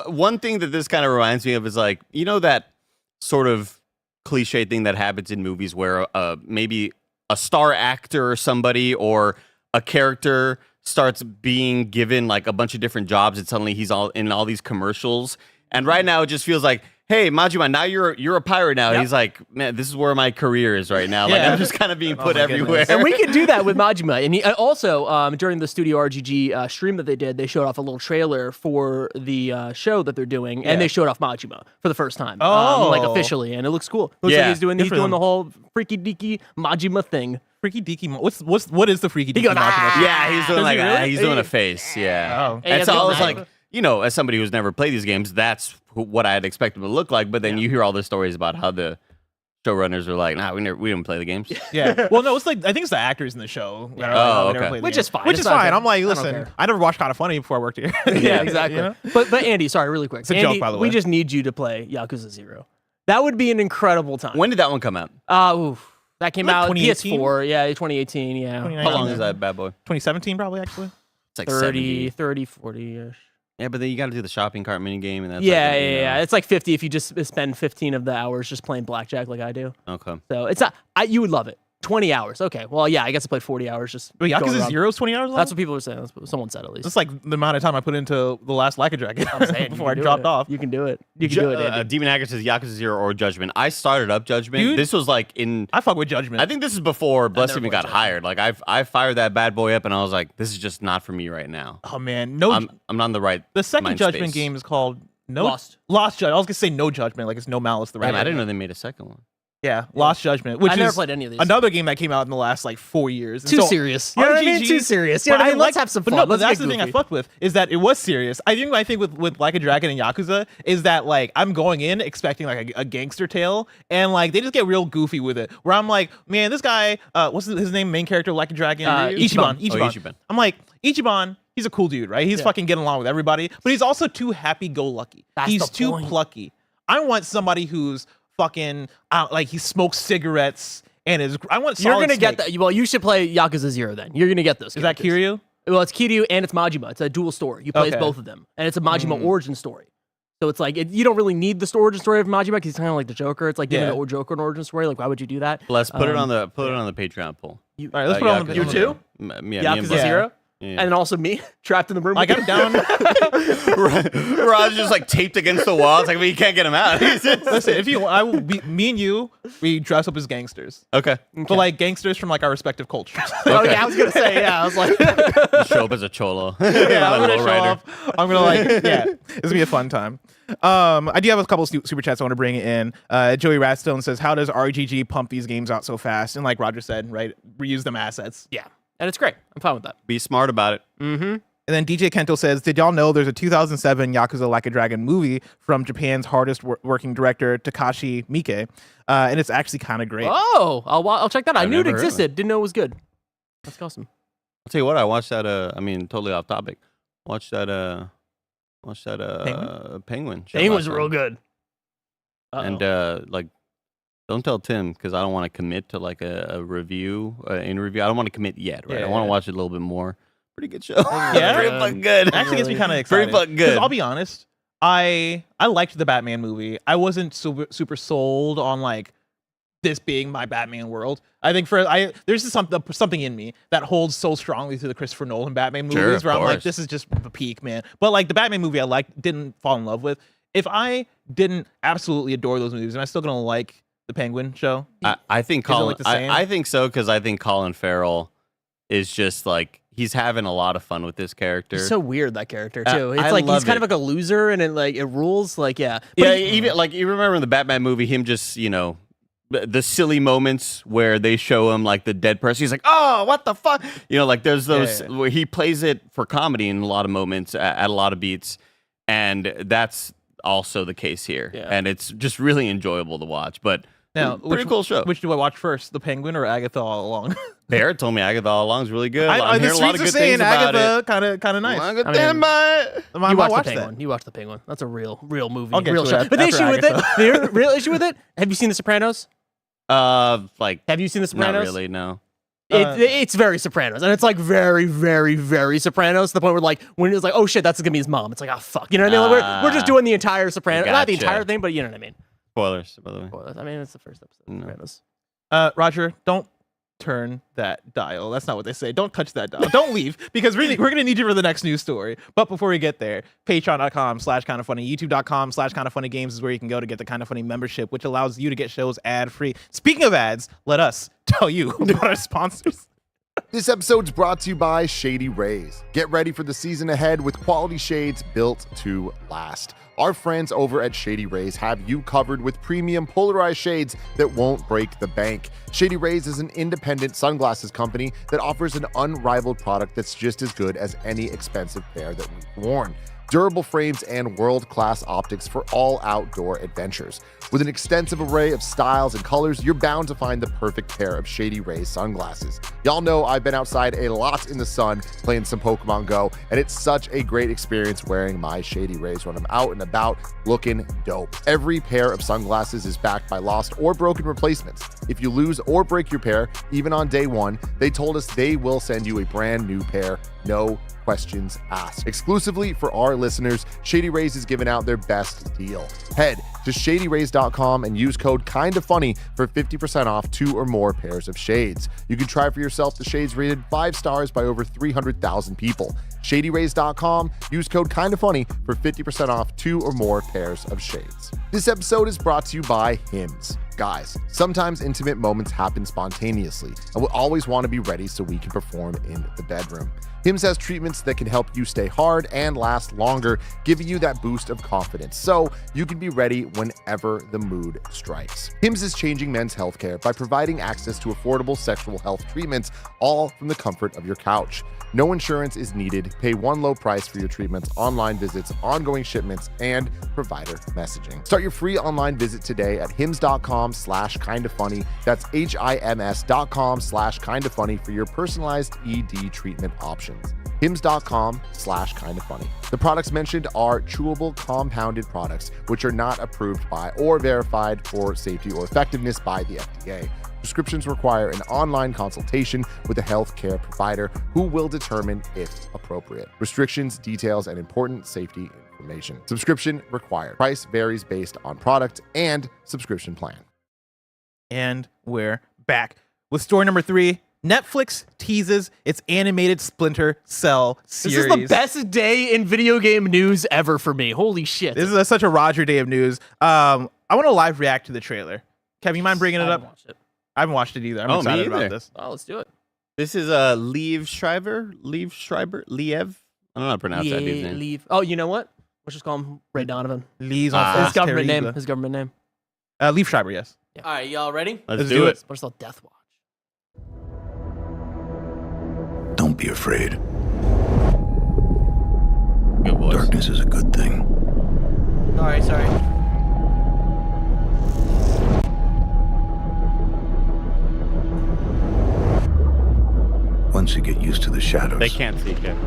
One thing that this kind of reminds me of is like, you know, that sort of cliche thing that happens in movies where maybe a star actor or somebody or a character starts being given like a bunch of different jobs and suddenly he's all in all these commercials. And right now it just feels like, hey, Majima, now you're a pirate now. Yep. He's like, man, this is where my career is right now. Like I'm just kind of being put everywhere. And we could do that with Majima. And he, also, during the Studio RGG stream that they did, they showed off a little trailer for the show that they're doing, and they showed off Majima for the first time, like officially, and it looks cool. Looks like he's doing the whole freaky deaky Majima thing. Freaky deaky. What is the freaky deaky Majima? Yeah, he's doing like he's doing a face. Yeah. Oh. And so I was like, you know, as somebody who's never played these games, that's what I had expected him to look like. But then you hear all the stories about how the showrunners are like, nah, we didn't play the games. Yeah. Well, no, it's like I think it's the actors in the show. Okay. Which is fine. Which is fine. I'm like, listen, I never watched Kind of Funny before I worked here. Yeah, exactly. You know? But Andy, sorry, really quick. It's a joke, by the way. We just need you to play Yakuza 0. That would be an incredible time. When did that one come out? That came out 2018? PS4. Yeah, 2018. Yeah. How long is that bad boy? 2017, probably actually. It's like 30, 40-ish. Yeah, but then you got to do the shopping cart mini game, and that's yeah. It's like 50 if you just spend 15 of the hours just playing blackjack like I do. Okay. So it's you would love it. 20 hours. Okay. Well, yeah, I guess I played 40 hours just. Wait, Yakuza 0 is 20 hours long? That's what people are saying. That's what someone said at least. It's like the amount of time I put into the last Like a Dragon before I dropped off. You can do it. You can do it. Andy. Demon Hacker says Yakuza 0 or Judgment. I started up Judgment. Dude, this was like in. I fuck with Judgment. I think this is before Bless even got hired. Like I fired that bad boy up, and I was like, this is just not for me right now. Oh man, I'm not in the right. The second Judgment space. game is called Lost Judgment. I was gonna say No Judgment, like it's No Malice. The right. I didn't know they made a second one. Yeah, Lost Judgment, which I is never played any of these. Another game that came out in the last like 4 years. Too serious. You know what I mean? Too serious. You know what I mean? Let's have some fun. But that's the thing I fucked with is that it was serious. I think with Like a Dragon and Yakuza is that like I'm going in expecting like a gangster tale and like they just get real goofy with it. Where I'm like, man, this guy, what's his name? Main character, Like a Dragon, Ichiban. Ichiban. I'm like, Ichiban. He's a cool dude, right? He's fucking getting along with everybody, but he's also too happy-go-lucky. He's too plucky. I want somebody who's fucking like he smokes cigarettes and I want. You're gonna get that. Well, you should play Yakuza 0 then. You're gonna get those. Is that Kiryu? Well, it's Kiryu and it's Majima. It's a dual story. You play as both of them, and it's a Majima origin story. So it's like you don't really need the origin story of Majima because he's kind of like the Joker. It's like giving the Joker an origin story. Like, why would you do that? Let's put it on the Patreon poll. All right, let's put it on the you too. Yakuza 0. Yeah. And then also me trapped in the room. I got him down. Rod's just like taped against the wall. It's like, well, you can't get him out. Listen, if you, I will be, me and you, we dress up as gangsters. Okay. But like gangsters from like our respective cultures. Oh yeah, I was gonna say I was like, show up as a cholo. Yeah, I'm gonna show off. I'm gonna like, it's gonna be a fun time. I do have a couple of super chats I want to bring in. Joey Ratstone says, "How does RGG pump these games out so fast?" And like Roger said, right, reuse them assets. Yeah. And it's great. I'm fine with that. Be smart about it. Mm-hmm. And then DJ Kento says, did y'all know there's a 2007 Yakuza Like a Dragon movie from Japan's hardest working director, Takashi Miike? And it's actually kind of great. Oh, I'll check that out. I knew it existed. Didn't know it was good. That's awesome. I'll tell you what, I watched that, totally off topic. Watched that Penguin show. Penguin's real good. And like, don't tell Tim because I don't want to commit to like a review, interview. I don't want to commit yet, right? I want to watch it a little bit more. Pretty good show. Yeah, pretty fucking good. It actually gets me kind of excited. Pretty fucking good. I'll be honest, I liked the Batman movie. I wasn't super sold on like this being my Batman world. I think there's just something in me that holds so strongly to the Christopher Nolan Batman movies where I'm like, this is just the peak, man. But like the Batman movie, I didn't fall in love with. If I didn't absolutely adore those movies, am I still gonna like the Penguin show? I think Colin. I think so because I think Colin Farrell is just like he's having a lot of fun with this character. He's so weird, that character too. It's like he's kind of like a loser, and it rules. Like even like you remember in the Batman movie, him just the silly moments where they show him like the dead person. He's like, oh, what the fuck? Like there's those where he plays it for comedy in a lot of moments at a lot of beats. And that's also the case here. Yeah. And it's just really enjoyable to watch. But Now, pretty cool show. Which do I watch first, The Penguin or Agatha All Along? Barrett told me Agatha All Along is really good. I'm the hearing a lot streets of are good saying things about Agatha it. kind of nice. Agatha, I mean, I might You watch watch the Penguin. that. You watch the Penguin. That's a real movie. I'll get real to show. it But the after issue with Agatha. it, the real issue with it. Have you seen The Sopranos? Like, Have you seen The not Sopranos? really, no. It's very Sopranos, and it's like very, very, very Sopranos. To the point where like when it's like, oh shit, that's gonna be his mom. It's like, oh fuck, you know what I mean? Like, we're just doing the entire Sopranos, not the Gotcha. entire thing, but you know what I mean. Spoilers, by the way. Spoilers. I mean, it's the first episode of No. Sopranos. Roger, don't turn that dial. That's not what they say. Don't touch that dial. Don't leave, because we're going to need you for the next news story. But before we get there, patreon.com/kindoffunny, youtube.com/kindoffunnygames is where you can go to get the Kind of Funny membership, which allows you to get shows ad-free. Speaking of ads, let us tell you about our sponsors. This episode's brought to you by Shady Rays. Get ready for the season ahead with quality shades built to last. Our friends over at Shady Rays have you covered with premium polarized shades that won't break the bank. Shady Rays is an independent sunglasses company that offers an unrivaled product that's just as good as any expensive pair that we've worn. Durable frames and world-class optics for all outdoor adventures. With an extensive array of styles and colors, you're bound to find the perfect pair of Shady Rays sunglasses. Y'all know I've been outside a lot in the sun playing some Pokemon Go, and it's such a great experience wearing my Shady Rays when I'm out and about looking dope. Every pair of sunglasses is backed by lost or broken replacements. If you lose or break your pair, even on day one, they told us they will send you a brand new pair, no questions asked. Exclusively for our listeners, Shady Rays is giving out their best deal. Head to shadyrays.com and use code KINDOFFUNNY for 50% off 2 or more pairs of shades. You can try for yourself the shades rated 5 stars by over 300,000 people. shadyrays.com, use code KINDOFFUNNY for 50% off 2 or more pairs of shades. This episode is brought to you by Hims. Guys, sometimes intimate moments happen spontaneously, and we'll always want to be ready so we can perform in the bedroom. Hims has treatments that can help you stay hard and last longer, giving you that boost of confidence so you can be ready whenever the mood strikes. Hims is changing men's healthcare by providing access to affordable sexual health treatments, all from the comfort of your couch. No insurance is needed. Pay one low price for your treatments, online visits, ongoing shipments, and provider messaging. Start your free online visit today at hims.com/kindoffunny. That's HIMS.com/kindoffunny for your personalized ED treatment options. hims.com/kindoffunny. The products mentioned are chewable compounded products, which are not approved by or verified for safety or effectiveness by the FDA. Prescriptions require an online consultation with a healthcare provider who will determine if appropriate. Restrictions, details, and important safety information. Subscription required. Price varies based on product and subscription plan. And we're back with story number 3. Netflix teases its animated Splinter Cell series. This is the best day in video game news ever for me. Holy shit. This is such a Roger day of news. I want to live react to the trailer. Kev, you mind bringing it up? I haven't watched it either. I'm excited about this. Oh, let's do it. This is Liev Schreiber? Liev? I don't know how to pronounce that dude's name. Leave. Oh, you know what? Let's just call him Ray Donovan. Lee's Ah. on His Fast government Terrible. name. His government name. Leaf Schreiber, yes. All right, y'all ready? Let's do do it. it. What's called Death Watch? Don't be afraid. Good voice. Darkness is a good thing. Sorry. Once you get used to the shadows, They can't see Kevin.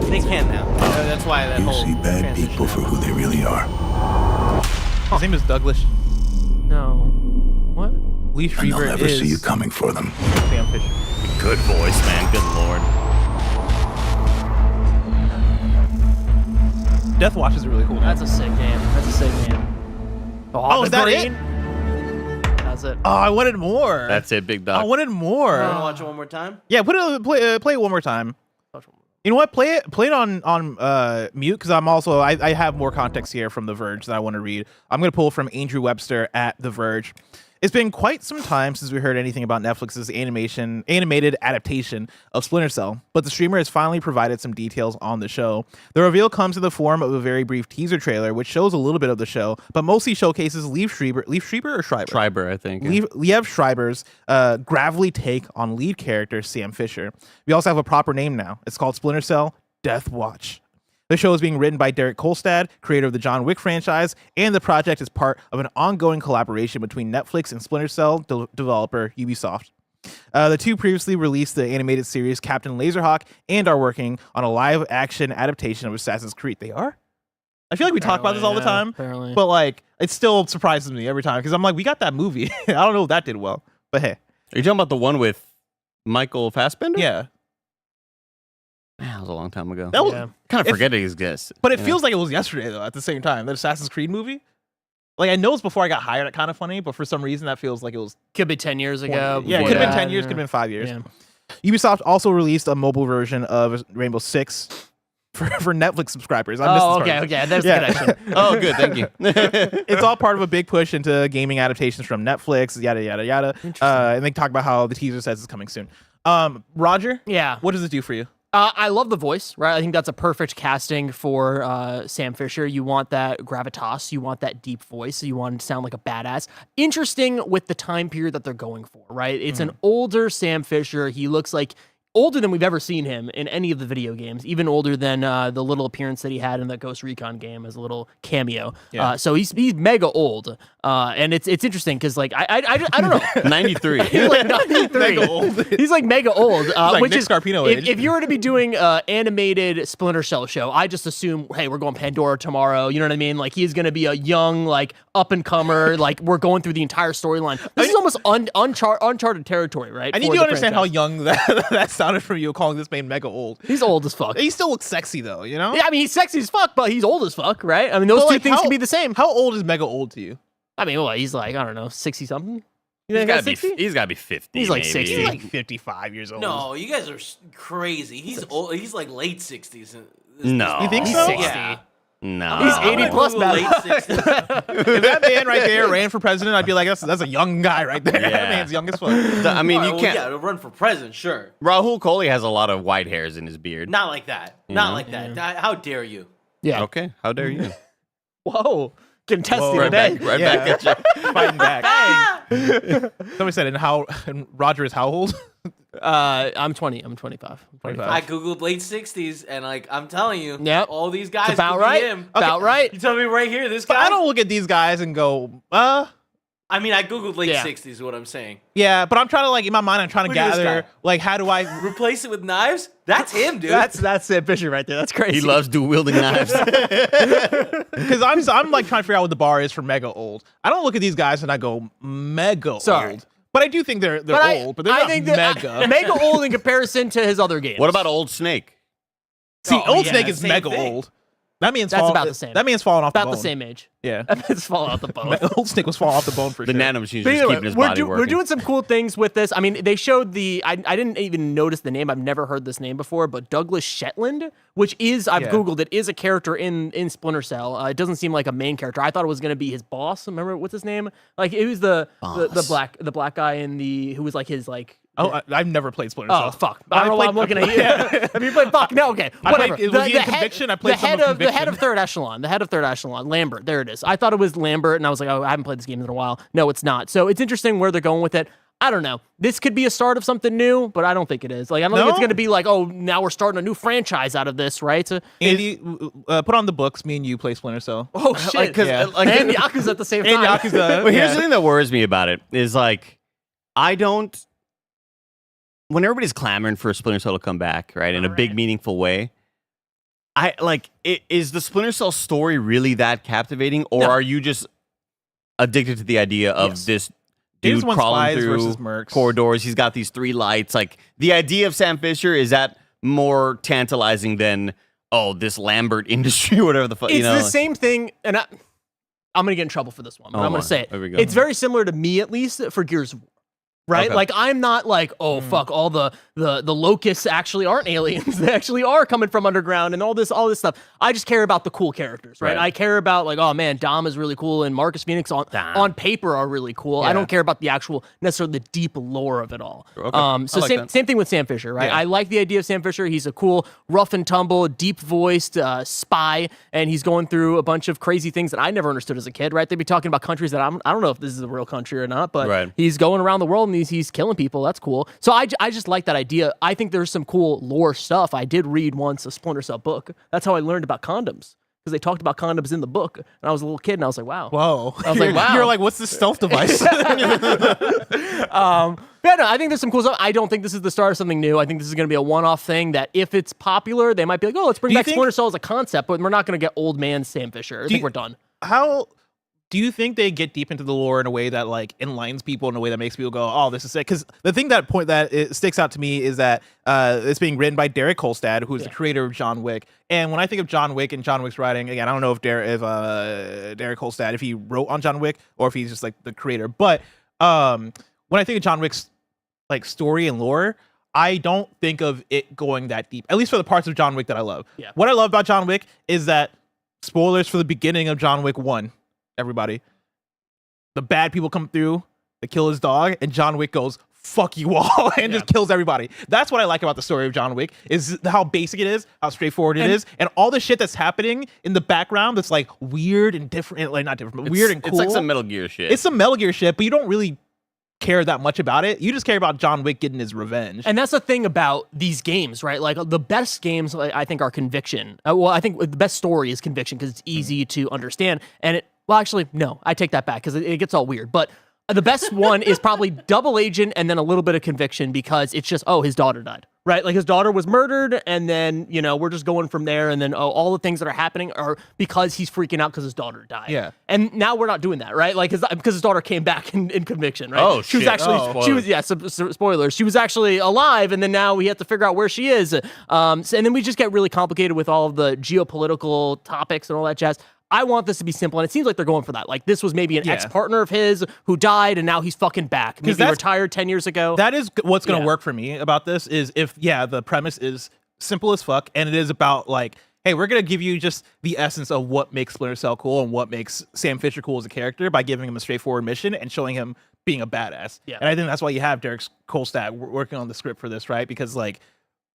They can now. That's why that you whole see bad transition people for happened. who they really are. His name is Douglas. No. What? Leaf And they'll Schreiber never is see you coming for them. Sam Fisher. Good voice, man. Good lord. Death Watch is a really cool name. That's a sick game. Oh, is the that green? That's it. Oh, I wanted more. That's it, big I dog. wanted more. You wanna watch it one more time? Yeah, play it one more time. You know what? Play it on mute because I have more context here from The Verge that I want to read. I'm gonna pull from Andrew Webster at The Verge. It's been quite some time since we heard anything about Netflix's animated adaptation of Splinter Cell, but the streamer has finally provided some details on the show. The reveal comes in the form of a very brief teaser trailer, which shows a little bit of the show, but mostly showcases Liev Schreiber, Schreiber, I think. Liev Schreiber's gravelly take on lead character Sam Fisher. We also have a proper name now. It's called Splinter Cell Death Watch. The show is being written by Derek Kolstad, creator of the John Wick franchise, and the project is part of an ongoing collaboration between Netflix and Splinter Cell developer Ubisoft. The two previously released the animated series Captain Laserhawk and are working on a live-action adaptation of Assassin's Creed. They are? I feel like we talk about this all the time, but like it still surprises me every time because I'm like, we got that movie. I don't know if that did well, but hey. Are you talking about the one with Michael Fassbender? Yeah. Man, that was a long time ago. That was, kind of forget it exists. But it feels like it was yesterday, though, at the same time. That Assassin's Creed movie. Like, I know it's before I got hired at Kind of Funny, but for some reason that feels like it was... Could be 10 years ago. Yeah, it could have been 10 years, could have been 5 years. Yeah. Ubisoft also released a mobile version of Rainbow Six for Netflix subscribers. Okay. There's the connection. Oh, good. Thank you. It's all part of a big push into gaming adaptations from Netflix, yada, yada, yada. And they talk about how the teaser says it's coming soon. Roger? Yeah. What does it do for you? I love the voice, right? I think that's a perfect casting for Sam Fisher. You want that gravitas. You want that deep voice. You want him to sound like a badass. Interesting with the time period that they're going for, right? It's an older Sam Fisher. He looks like older than we've ever seen him in any of the video games, even older than the little appearance that he had in the Ghost Recon game as a little cameo. Yeah. So he's mega old. And it's interesting because like I don't know. 93. He's like 93. Mega old. He's like mega old. Like which Nick is Scarpino age. if you were to be doing animated Splinter Cell show, I just assume, hey, we're going Pandora tomorrow. You know what I mean? Like he's gonna be a young, like up and comer. Like we're going through the entire storyline. This is almost uncharted territory, right? I need you to understand how young that sounded from you calling this man mega old. He's old as fuck. He still looks sexy though, you know? Yeah, I mean he's sexy as fuck, but he's old as fuck, right? I mean those two things can be the same. How old is mega old to you? I mean, well, he's like, I don't know, 60 something. He's got to be 50. He's like maybe. 60. He's like 55 years old. No, you guys are crazy. He's old. He's like late 60s. No. You think He's so? 60. Yeah. No. He's 80 plus now. Late 60s. If that man right there ran for president, I'd be like, that's a young guy right there. Yeah. That man's young as fuck. I mean, you can't. Yeah, to run for president, sure. Rahul Kohli has a lot of white hairs in his beard. Not like that. Not like that. How dare you? Yeah. Okay. How dare you? Whoa. Getting testy Right today. back at you. Fighting back. Somebody said, and Roger is how old? I'm 20. I'm 25. 25. I googled late 60s, and like I'm telling you, Yep. all these guys It's about could be right. him. About right. You tell me right here, this But guy. I don't look at these guys and go, I mean, I googled late Yeah. 60s. Is what I'm saying. yeah, but I'm trying to, like, in my mind, I'm trying to Look at this gather, guy. like, how do I... Replace it with knives? That's him, dude. That's Sam Fisher right there. That's crazy. He loves dual wielding knives. Because I'm, like, trying to figure out what the bar is for mega old. I don't look at these guys and I go, mega Sorry. old. But I do think they're old, but they're not mega. Mega old in comparison to his other games. What about Old Snake? See, Oh, Old yeah, Snake is same mega thing. old. That man's That's about the same. That man's falling off about the the bone. same age? Yeah. It's falling out the bone. Old Snake was falling off the bone for The sure. nanomachine's But just anyway, keeping his body working. we're doing some cool things with this. I mean, they showed I didn't even notice the name. I've never heard this name before, but Douglas Shetland, which is, I've Googled it, is a character in Splinter Cell. It doesn't seem like a main character. I thought it was going to be his boss. Remember, what's his name? Like, it was the black guy who was like his, like, Oh, I've never played Splinter Cell. oh, fuck. I don't know why I'm looking at you. Have you played fuck? No, okay. Whatever. Was he in Conviction? I played the head some of Conviction. the head of Third Echelon, Lambert. There it is. I thought it was Lambert, and I was like, oh, I haven't played this game in a while. No, it's not. So it's interesting where they're going with it. I don't know. This could be a start of something new, but I don't think it is. Like, I don't think it's going to be like, oh, now we're starting a new franchise out of this, right? So, Andy, put on the books. Me and you play Splinter Cell. oh, shit. Like, 'cause, Yeah. like, and Yakuza at the same time. And Yakuza. But here's the thing that worries me about it is like, when everybody's clamoring for Splinter Cell to come back, right, in a big, meaningful way, is the Splinter Cell story really that captivating, or are you just addicted to the idea of this dude crawling through corridors? He's got these 3 lights. Like, the idea of Sam Fisher, is that more tantalizing than, this Lambert industry or whatever the fuck, It's you know? the same thing, and I'm going to get in trouble for this one, but I'm going to say it. There we go. It's very similar to me, at least, for Gears of War. Right? Okay. Like, I'm not like, fuck, all the locusts actually aren't aliens. They actually are coming from underground and all this stuff. I just care about the cool characters, right? I care about, like, oh man, Dom is really cool and Marcus Phoenix on paper are really cool. I don't care about the actual, necessarily the deep lore of it all. Okay. So same thing with Sam Fisher, right? Yeah. I like the idea of Sam Fisher. He's a cool, rough and tumble, deep-voiced spy, and he's going through a bunch of crazy things that I never understood as a kid, right? They'd be talking about countries that I don't know if this is a real country or not, but he's going around the world and he's killing people. That's cool. So I just like that idea. I think there's some cool lore stuff. I did read once a Splinter Cell book. That's how I learned about condoms. Because they talked about condoms in the book. And I was a little kid and I was like, wow. Whoa. I was like, wow. You're like, what's this stealth device? Yeah, no, I think there's some cool stuff. I don't think this is the start of something new. I think this is going to be a one-off thing that if it's popular, they might be like, oh, let's bring back Splinter Cell as a concept, but we're not going to get old man Sam Fisher. I think we're done. How do you think they get deep into the lore in a way that like enlightens people in a way that makes people go, oh, this is sick? Because the thing that it sticks out to me is that it's being written by Derek Kolstad, who's the creator of John Wick. And when I think of John Wick and John Wick's writing, again, I don't know if Derek Kolstad, if he wrote on John Wick or if he's just like the creator. But when I think of John Wick's like story and lore, I don't think of it going that deep, at least for the parts of John Wick that I love. Yeah. What I love about John Wick is that, spoilers for the beginning of John Wick 1, everybody, the bad people come through, they kill his dog, and John Wick goes, fuck you all, and just kills everybody. That's what I like about the story of John Wick, is how basic it is, how straightforward it is, and all the shit that's happening in the background that's like weird and different, like not different, but weird and cool. It's like some Metal Gear shit. It's some Metal Gear shit, but you don't really care that much about it. You just care about John Wick getting his revenge. And that's the thing about these games, right? Like the best games, I think, are Conviction. I think the best story is Conviction because it's easy to understand. And actually, no, I take that back because it gets all weird. But the best one is probably Double Agent and then a little bit of Conviction because it's just, oh, his daughter died, right? Like his daughter was murdered and then, we're just going from there. And then, all the things that are happening are because he's freaking out because his daughter died. Yeah. And now we're not doing that, right? Like because his daughter came back in Conviction, right? Oh, she was shit. actually, she was, yeah, spoilers. She was actually alive and then now we have to figure out where she is. And then we just get really complicated with all of the geopolitical topics and all that jazz. I want this to be simple, and it seems like they're going for that. Like, this was maybe an ex-partner of his who died, and now he's fucking back. Maybe he retired 10 years ago. That is what's going to work for me about this, is if, the premise is simple as fuck, and it is about, like, hey, we're going to give you just the essence of what makes Splinter Cell cool and what makes Sam Fisher cool as a character by giving him a straightforward mission and showing him being a badass. Yeah. And I think that's why you have Derek Kolstad working on the script for this, right? Because, like,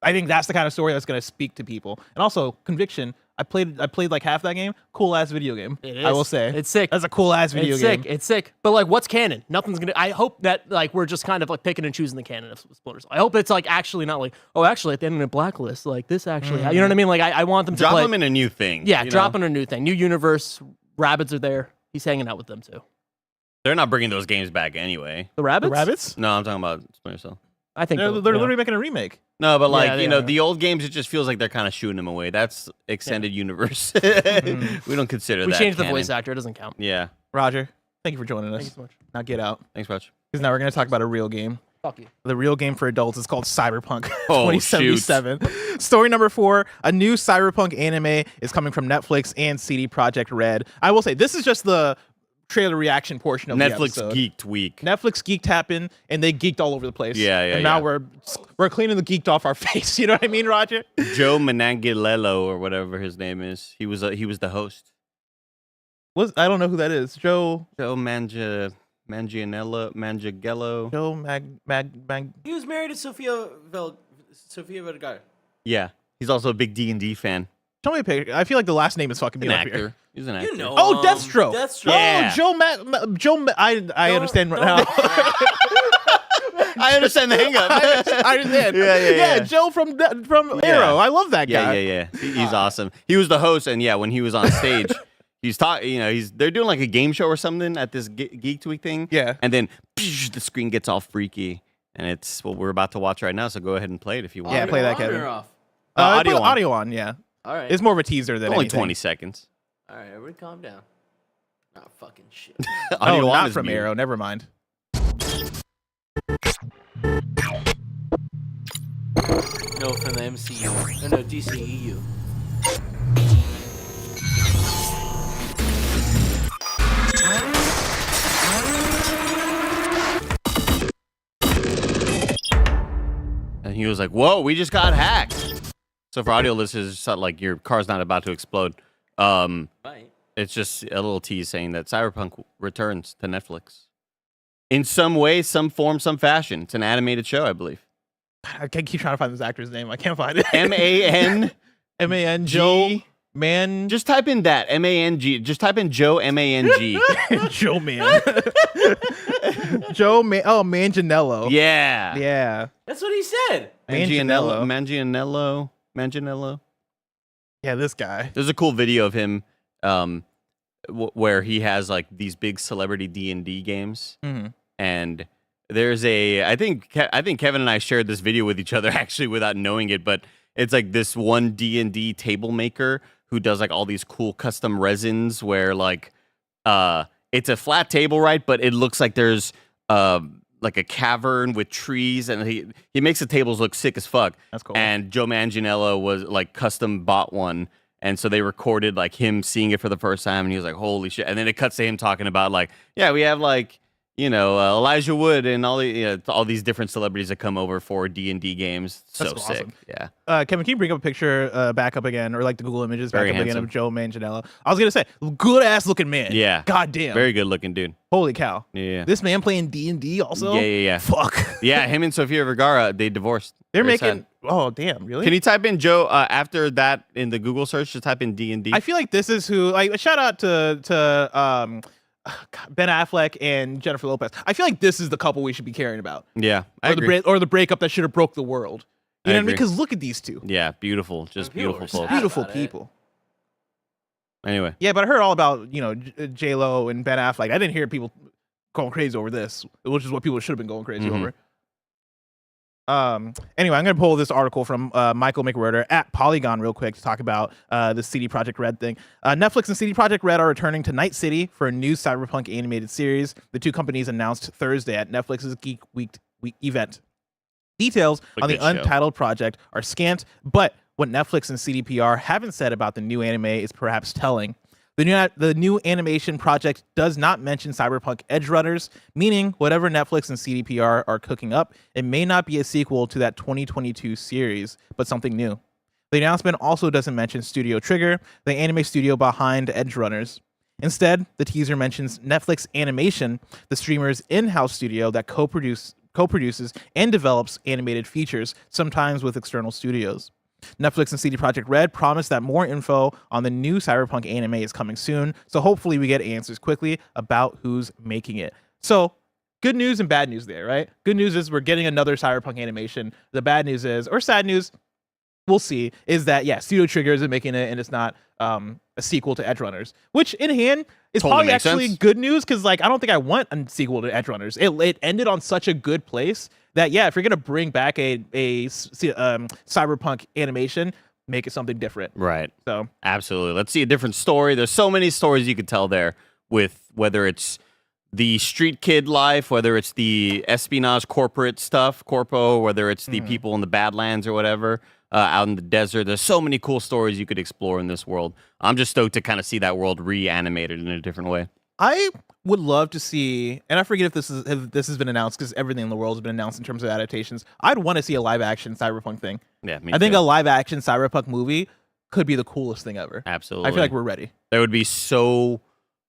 I think that's the kind of story that's going to speak to people. And also, Conviction, I played like half that game. Cool ass video game. It is. I will say. It's sick. That's a cool ass video game. It's sick. But like, what's canon? Nothing's gonna. I hope that like we're just kind of like picking and choosing the canon of Splinter Cell. I hope it's like actually not like, oh, actually at the end of the Blacklist, like this actually. You know what I mean? Like I want them to drop them in a new thing. Yeah, drop in a new thing, new universe. Rabbids are there. He's hanging out with them too. They're not bringing those games back anyway. The Rabbids? The Rabbids? No, I'm talking about Splinter Cell. I think they're literally making a remake. No, but like, the old games, it just feels like they're kind of shooting them away. That's extended universe. We don't consider that. We changed the canon. voice actor. It doesn't count. Yeah. Roger, thank you for joining us. Thank you so much. Now get out. Thanks, Raj. Because now we're going to talk about a real game. Fuck you. The real game for adults is called Cyberpunk Oh, 2077. Story number 4, a new Cyberpunk anime is coming from Netflix and CD Projekt Red. I will say, this is just the trailer reaction portion of Netflix the episode. Geeked Week. Netflix geeked happened, and they geeked all over the place. Yeah. And now we're cleaning the geeked off our face. You know what I mean, Roger? Joe Manganiello or whatever his name is. He was the host. I don't know who that is. Joe Manganiello. Joe He was married to Sofia Vergara. Yeah. He's also a big D&D fan. Show me a picture. I feel like the last name is fucking me An up actor. here. He's an actor. You know, Oh, Deathstroke. Yeah. Oh, Joe. I understand right now. I understand the hang up. I understand. Yeah. Joe from Arrow. I love that guy. Yeah. He's awesome. He was the host, and when he was on stage, he's talking. They're doing like a game show or something at this Geek Week thing. Yeah. And then the screen gets all freaky, and it's what we're about to watch right now. So go ahead and play it if you want. Yeah, play that, Audio Kevin. or off? Audio on. Yeah. All right. It's more of a teaser than Only anything. 20 seconds. All right, everybody calm down. Not fucking shit. Audio on not is from muted. Arrow. Never mind. No, from the MCU. No, DCEU. And he was like, "Whoa, we just got hacked." So for audio listeners, it's not like your car's not about to explode. Right. It's just a little tease saying that Cyberpunk returns to Netflix in some way, some form, some fashion. It's an animated show, I believe. I keep trying to find this actor's name. I can't find it. M-A-N M-A-N Joe Man. Just type in that M-A-N-G. Just type in Joe M-A-N-G. Joe Man. Joe Man. Oh, Manganiello. Yeah. Yeah. That's what he said. Manganiello. Manganiello. Yeah, this guy. There's a cool video of him where he has like these big celebrity D&D games. Mm-hmm. And there's I think Kevin and I shared this video with each other actually without knowing it, but it's like this one D&D table maker who does like all these cool custom resins where like it's a flat table, right? But it looks like there's like a cavern with trees, and he makes the tables look sick as fuck. That's cool. And Joe Manganiello was like custom bought one. And so they recorded like him seeing it for the first time, and he was like, "Holy shit!" And then it cuts to him talking about like, "Yeah, we have like Elijah Wood and all these different celebrities that come over for D&D games." So That's sick, awesome. yeah. Kevin, can you bring up a picture back up again, or like the Google images back Very up handsome. again of Joe Manganiello? I was gonna say, good ass looking man. Yeah. God damn. Very good looking dude. Holy cow. Yeah. This man playing D&D also. Yeah. Fuck. Yeah, him and Sofia Vergara, they divorced. They're Very making. sad. Oh damn! Really? Can you type in Joe after that in the Google search? Just type in D&D. I feel like this is who. Like, shout out to Ben Affleck and Jennifer Lopez. I feel like this is the couple we should be caring about. Yeah, I agree. Or the breakup that should have broke the world. You know what I mean? agree. Because look at these two. Yeah, beautiful, just People beautiful were folks. sad. Beautiful about it. people. Anyway, Yeah, but I heard all about J Lo and Ben Affleck. I didn't hear people going crazy over this, which is what people should have been going crazy Mhm. over. Anyway, I'm gonna pull this article from Michael Mcwhertor at Polygon real quick to talk about the CD Projekt Red thing. Netflix and CD Projekt Red are returning to Night City for a new Cyberpunk animated series. The two companies announced Thursday at Netflix's Geek Week event. Details on the good show. untitled project are scant, but what Netflix and CDPR haven't said about the new anime is perhaps telling. The new animation project does not mention Cyberpunk Edgerunners, meaning whatever Netflix and CDPR are cooking up, it may not be a sequel to that 2022 series, but something new. The announcement also doesn't mention Studio Trigger, the anime studio behind Edgerunners. Instead, the teaser mentions Netflix Animation, the streamer's in-house studio that co-produces and develops animated features, sometimes with external studios. Netflix and CD Projekt Red promise that more info on the new Cyberpunk anime is coming soon, so hopefully we get answers quickly about who's making it. So, good news and bad news there, right? Good news is we're getting another Cyberpunk animation. The bad news is, or sad news, we'll see, is that, yeah, Studio Trigger isn't making it, and it's not a sequel to Edgerunners, which in hand is Totally probably makes actually sense. good news, because like I don't think I want a sequel to Edgerunners. It ended on such a good place that, yeah, if you're gonna bring back a Cyberpunk animation, make it something different. right. So Absolutely. Let's see a different story. There's so many stories you could tell there with whether it's the street kid life, whether it's the espionage corporate stuff, corpo, whether it's the people in the Badlands or whatever, out in the desert. There's so many cool stories you could explore in this world. I'm just stoked to kind of see that world reanimated in a different way. I would love to see, and I forget if this has been announced because everything in the world has been announced in terms of adaptations. I'd want to see a live action Cyberpunk thing. Yeah, me I think too. a live action Cyberpunk movie could be the coolest thing ever. Absolutely. I feel like we're ready. There would be so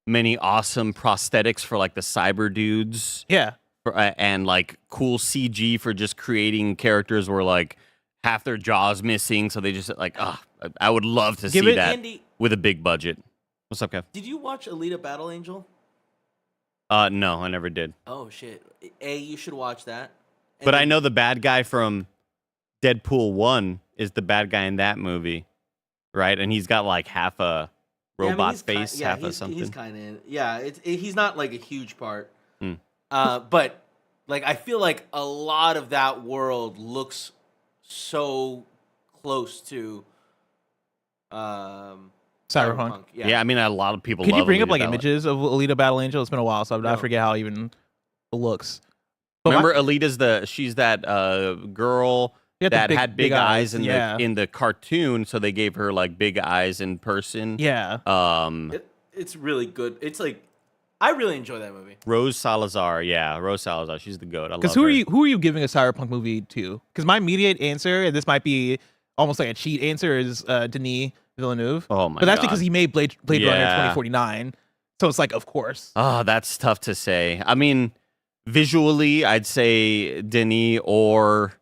many awesome prosthetics for like the cyber dudes. Yeah. And like cool CG for just creating characters where like half their jaws missing, so they just like I would love to Give see it- that Andy, with a big budget. What's up, Kev? did you watch Alita Battle Angel? No, I never did. Oh shit! You should watch that. And But I then- know the bad guy from Deadpool 1 is the bad guy in that movie, right? And he's got like half a Yeah, I mean, robot he's face, half a he's something. kind of he's not like a huge part. Hmm. But like I feel like a lot of that world looks so close to Cyberpunk. Yeah, I mean a lot of people. Can you love bring up Alita like Battle. images of Alita Battle Angel? It's been a while, so I No. forget how even it looks. But Remember, Alita's she's that girl Yeah, the that big- had big big eyes in yeah. the cartoon, so they gave her like big eyes in person. yeah. It's really good. It's like I really enjoy that movie. Rose Salazar, Rose Salazar, she's the goat. I love Because her. who are you giving a Cyberpunk movie to? Because my immediate answer, and this might be almost like a cheat answer, is Denis Villeneuve. Oh my But that's God. because he made Blade Runner Yeah. 2049. So it's like, of course. Oh, that's tough to say. I mean, visually, I'd say Denis or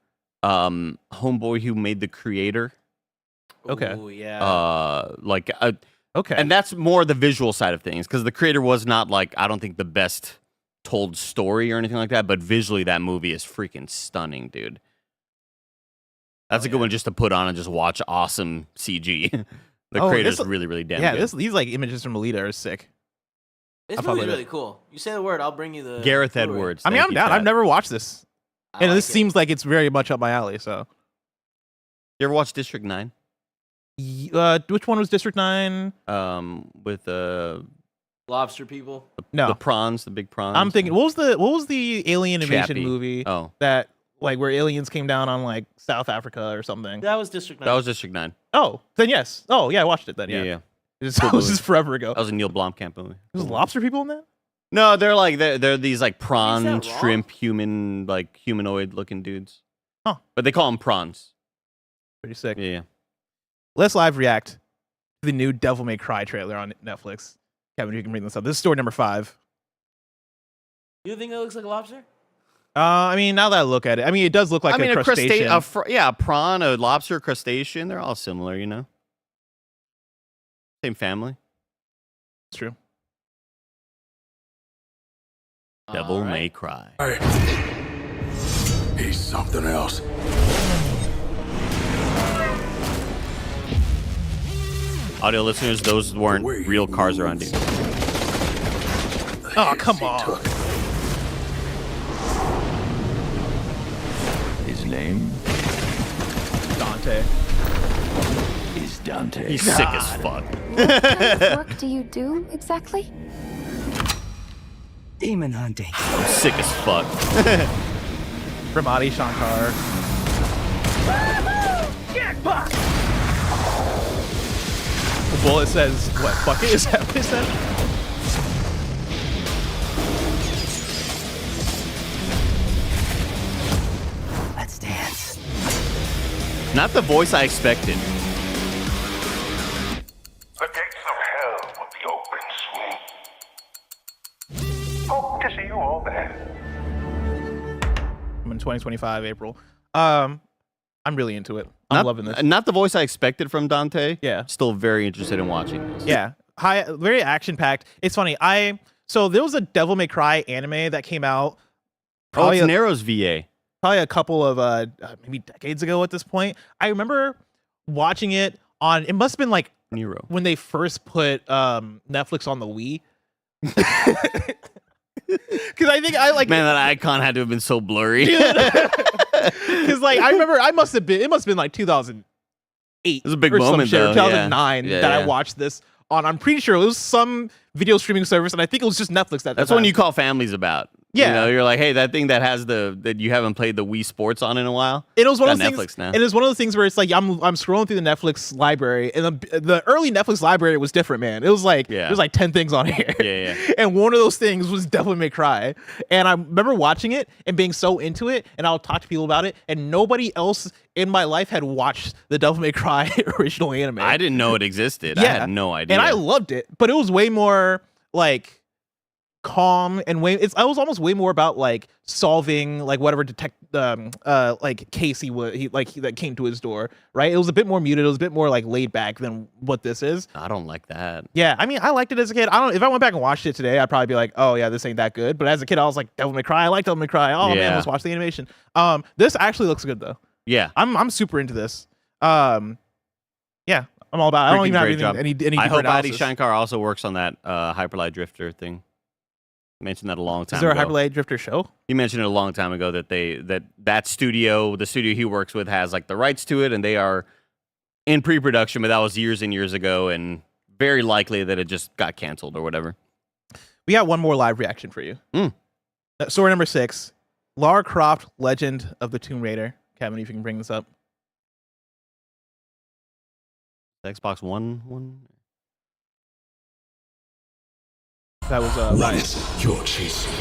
Homeboy who made The Creator. Okay. Ooh, yeah. Okay. And that's more the visual side of things, because the creator was not like, I don't think the best told story or anything like that, but visually that movie is freaking stunning, dude. That's a good one just to put on and just watch awesome CG. The creator's really, really damn good. These like images from Alita are sick. This movie's really cool. You say the word, I'll bring you the Gareth Blu-ray. Edwards. I mean, I'm down. I've never watched this. And this seems like it's very much up my alley, so. You ever watch District 9? Which one was District 9? With Lobster people. No. The prawns, the big prawns. I'm thinking, what was the alien invasion Chappie. movie Oh. that like where aliens came down on like South Africa or something? That was District 9. That was District 9. Oh, then yes. Oh, yeah, I watched it then. Yeah. Yeah. This was forever ago. That was a Neil Blomkamp movie. Was lobster people in that? No, they're these like prawn, that wrong? shrimp, humanoid looking dudes. Huh. But they call them prawns. Pretty sick. Yeah. Let's live react to the new Devil May Cry trailer on Netflix. Kevin, you can bring this up. This is story number 5. You think that looks like a lobster? I mean, now that I look at it, I mean, it does look like a crustacean. A prawn, a lobster, crustacean. They're all similar, you know. Same family. It's true. Devil May Cry. He's something else. Audio listeners, those weren't real cars around you. Oh, come on. His name Dante. is Dante. He's sick as fuck. What kind of work do you do exactly? Demon hunting. I'm sick as fuck. Ramadi Shankar. The bullet says, what, fuck it? Is that what it said? Let's dance. Not the voice I expected. The gates of hell will be open soon. Hope to see you all there. I'm in 2025, April. I'm really into it. I'm loving this. Not the voice I expected from Dante. Yeah. Still very interested in watching this. Yeah. Very action packed. It's funny. So there was a Devil May Cry anime that came out. It's Nero's VA. Probably a couple of maybe decades ago at this point. I remember watching it on. It must have been like Nero. when they first put Netflix on the Wii. Because I think Man, that icon had to have been so blurry. Because like I remember, it must have been like 2008. It was a big or some moment, shit, or though. 2009 Yeah, that I yeah. watched this on. I'm pretty sure it was some video streaming service, and I think it was just Netflix. That's when you call families about. Yeah. You know, you're like, hey, that thing that has that you haven't played the Wii Sports on in a while. It was one Got of those Netflix things. now. And it's one of the things where it's like I'm scrolling through the Netflix library, and the early Netflix library was different, man. It was like there's like 10 things on here. Yeah. And one of those things was Devil May Cry. And I remember watching it and being so into it, and I'll talk to people about it, and nobody else in my life had watched the Devil May Cry original anime. I didn't know it existed. I had no idea. And I loved it, but it was way more like calm and I was almost way more about like solving like whatever like Casey that came to his door, right? It was a bit more muted, it was a bit more like laid back than what this is. I don't like that. Yeah, I mean, I liked it as a kid. If I went back and watched it today, I'd probably be like, oh yeah, this ain't that good. But as a kid, I was like, Devil May Cry, I like Devil May Cry. Oh man, let's watch the animation. This actually looks good though. Yeah. I'm super into this. Yeah, I'm all about it. I don't even have any I hope Adi analysis. Shankar also works on that Hyperlight Drifter thing. Mentioned that a long time ago. Is there a ago. Hyperlight Drifter show? He mentioned it a long time ago that that studio, the studio he works with, has like the rights to it, and they are in pre-production, but that was years and years ago, and very likely that it just got canceled or whatever. We got one more live reaction for you. Story number 6, Lara Croft, Legend of the Tomb Raider. Kevin, if you can bring this up. Xbox One. That was What is it you're chasing?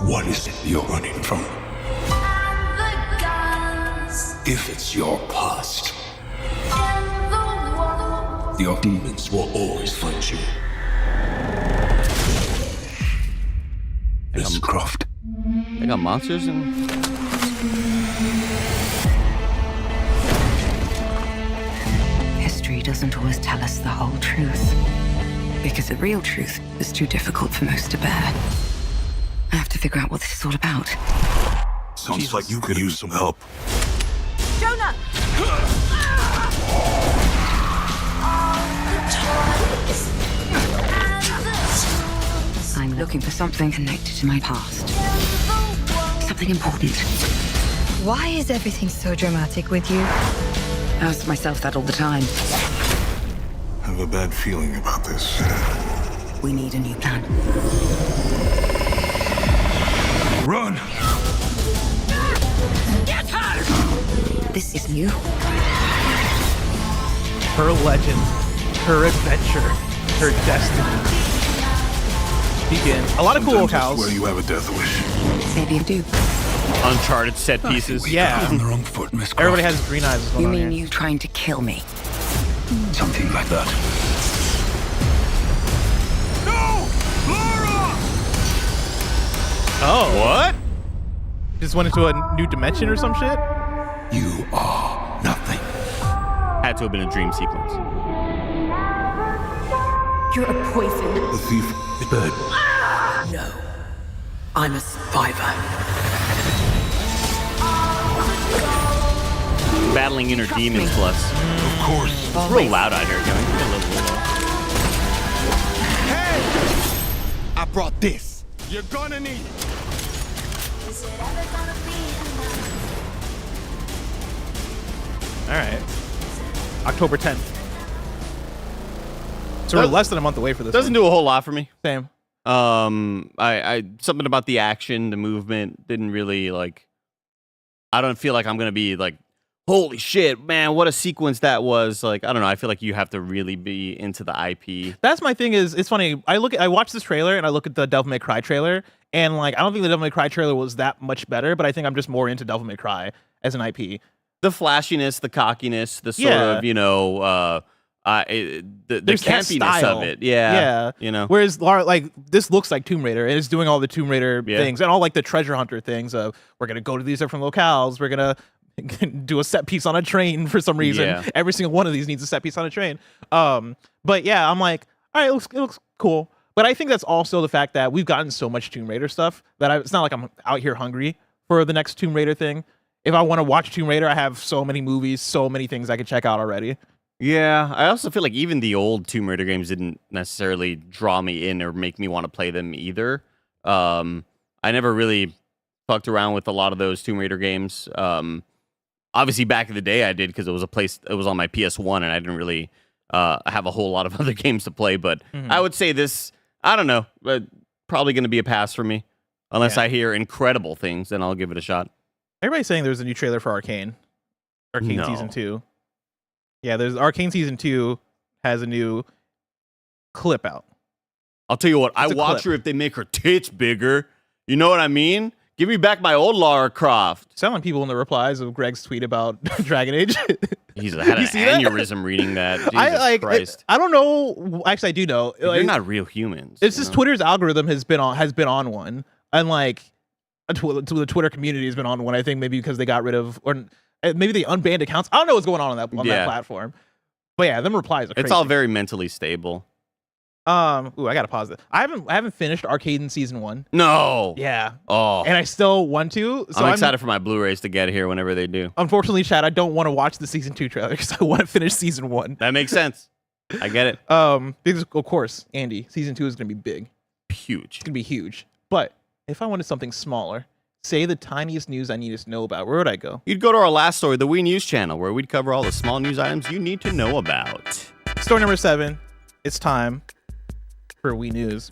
What is it you're running from? If it's your past, your demons will always find you. Miss Croft. They got monsters and History doesn't always tell us the whole truth. Because the real truth is too difficult for most to bear. I have to figure out what this is all about. Sounds like you could use some help. Jonah! I'm looking for something connected to my past. Something important. Why is everything so dramatic with you? I ask myself that all the time. I have a bad feeling about this. We need a new plan. Run! Get her! This is new. Her legend, her adventure, her destiny. Begin. A lot of cool locales. Where you have a death wish. Maybe you do. Uncharted set pieces. Yeah. On the wrong foot, Miss Croft. Everybody has green eyes. You mean you trying to kill me? Something like that. No! Lara! Oh. What? Just went into a new dimension or some shit? You are nothing. Had to have been a dream sequence. You're a poison. The thief is dead. No. I'm a survivor. Battling inner Trust demons me. plus. Of course. It's real loud out here. Can we get a little low? I brought this. You're gonna need it. All right. October 10th. So we're less than a month away for this. Doesn't do a whole lot for me. Same. I something about the action, the movement didn't really like. I don't feel like I'm gonna be like, holy shit, man, what a sequence that was. Like, I don't know. I feel like you have to really be into the IP. That's my thing. Is it's funny. I watched this trailer and I look at the Devil May Cry trailer, and like I don't think the Devil May Cry trailer was that much better, but I think I'm just more into Devil May Cry as an IP. The flashiness, the cockiness, the sort of, you know, the There's that campiness style. of it. Yeah. Yeah. You know. Whereas Lara, like this looks like Tomb Raider, and it's doing all the Tomb Raider Yeah. things and all like the treasure hunter things of we're gonna go to these different locales, we're gonna do a set piece on a train for some reason. Yeah. Every single one of these needs a set piece on a train. But yeah, I'm like, all right, it looks cool. But I think that's also the fact that we've gotten so much Tomb Raider stuff that it's not like I'm out here hungry for the next Tomb Raider thing. If I want to watch Tomb Raider, I have so many movies, so many things I could check out already. Yeah, I also feel like even the old Tomb Raider games didn't necessarily draw me in or make me want to play them either. I never really fucked around with a lot of those Tomb Raider games. Obviously, back in the day, I did because it was on my PS1, and I didn't really have a whole lot of other games to play. But I would say this, I don't know, but probably going to be a pass for me. Unless I hear incredible things, then I'll give it a shot. Everybody's saying there's a new trailer for Arcane. Arcane No. Season 2. Yeah, there's Arcane Season 2 has a new clip out. I'll tell you what, I It's a watch clip. her if they make her tits bigger. You know what I mean? Give me back my old Lara Croft. Sound like people in the replies of Greg's tweet about Dragon Age. He's had You an see that? aneurysm reading that. Jesus Christ. I don't know. Actually, I do know. You're not real humans. It's you just know? Twitter's algorithm has been on one, and like the Twitter community has been on one. I think maybe because they got rid of, or maybe they unbanned accounts. I don't know what's going on that platform. But yeah, them replies are crazy. It's all very mentally stable. Ooh, I gotta pause it. I haven't finished Arcade in Season 1. No. Yeah. Oh. And I still want to. So I'm excited for my Blu-rays to get here whenever they do. Unfortunately, Chad, I don't want to watch the Season 2 trailer because I want to finish Season 1. That makes sense. I get it. Because of course, Andy, Season 2 is gonna be big. Huge. It's gonna be huge. But if I wanted something smaller, say the tiniest news I need to know about, where would I go? You'd go to our last story, the Wii News channel, where we'd cover all the small news items you need to know about. Story number 7. It's time for Wii News.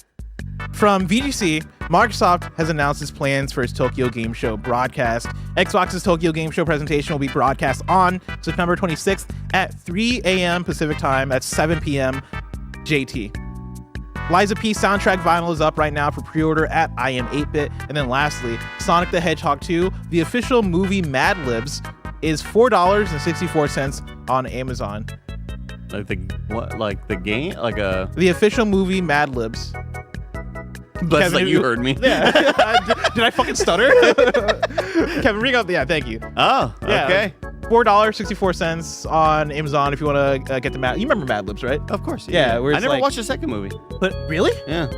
From VGC, Microsoft has announced its plans for its Tokyo Game Show broadcast. Xbox's Tokyo Game Show presentation will be broadcast on September 26th at 3 a.m. Pacific time. That's 7 p.m. JT. Liza P soundtrack vinyl is up right now for pre-order at I Am 8-Bit. And then lastly, Sonic the Hedgehog 2, the official movie Mad Libs, is $4.64 on Amazon. Like the what? Like the game? Like a? The official movie Mad Libs. That's like you heard me. Yeah. Did I fucking stutter? Kevin, ring up. Yeah, thank you. Oh, Yeah. okay. $4.64 on Amazon if you want to get the Mad. You remember Mad Libs, right? Of course. Yeah. Where I it's never like- watched the second movie. But really? Yeah.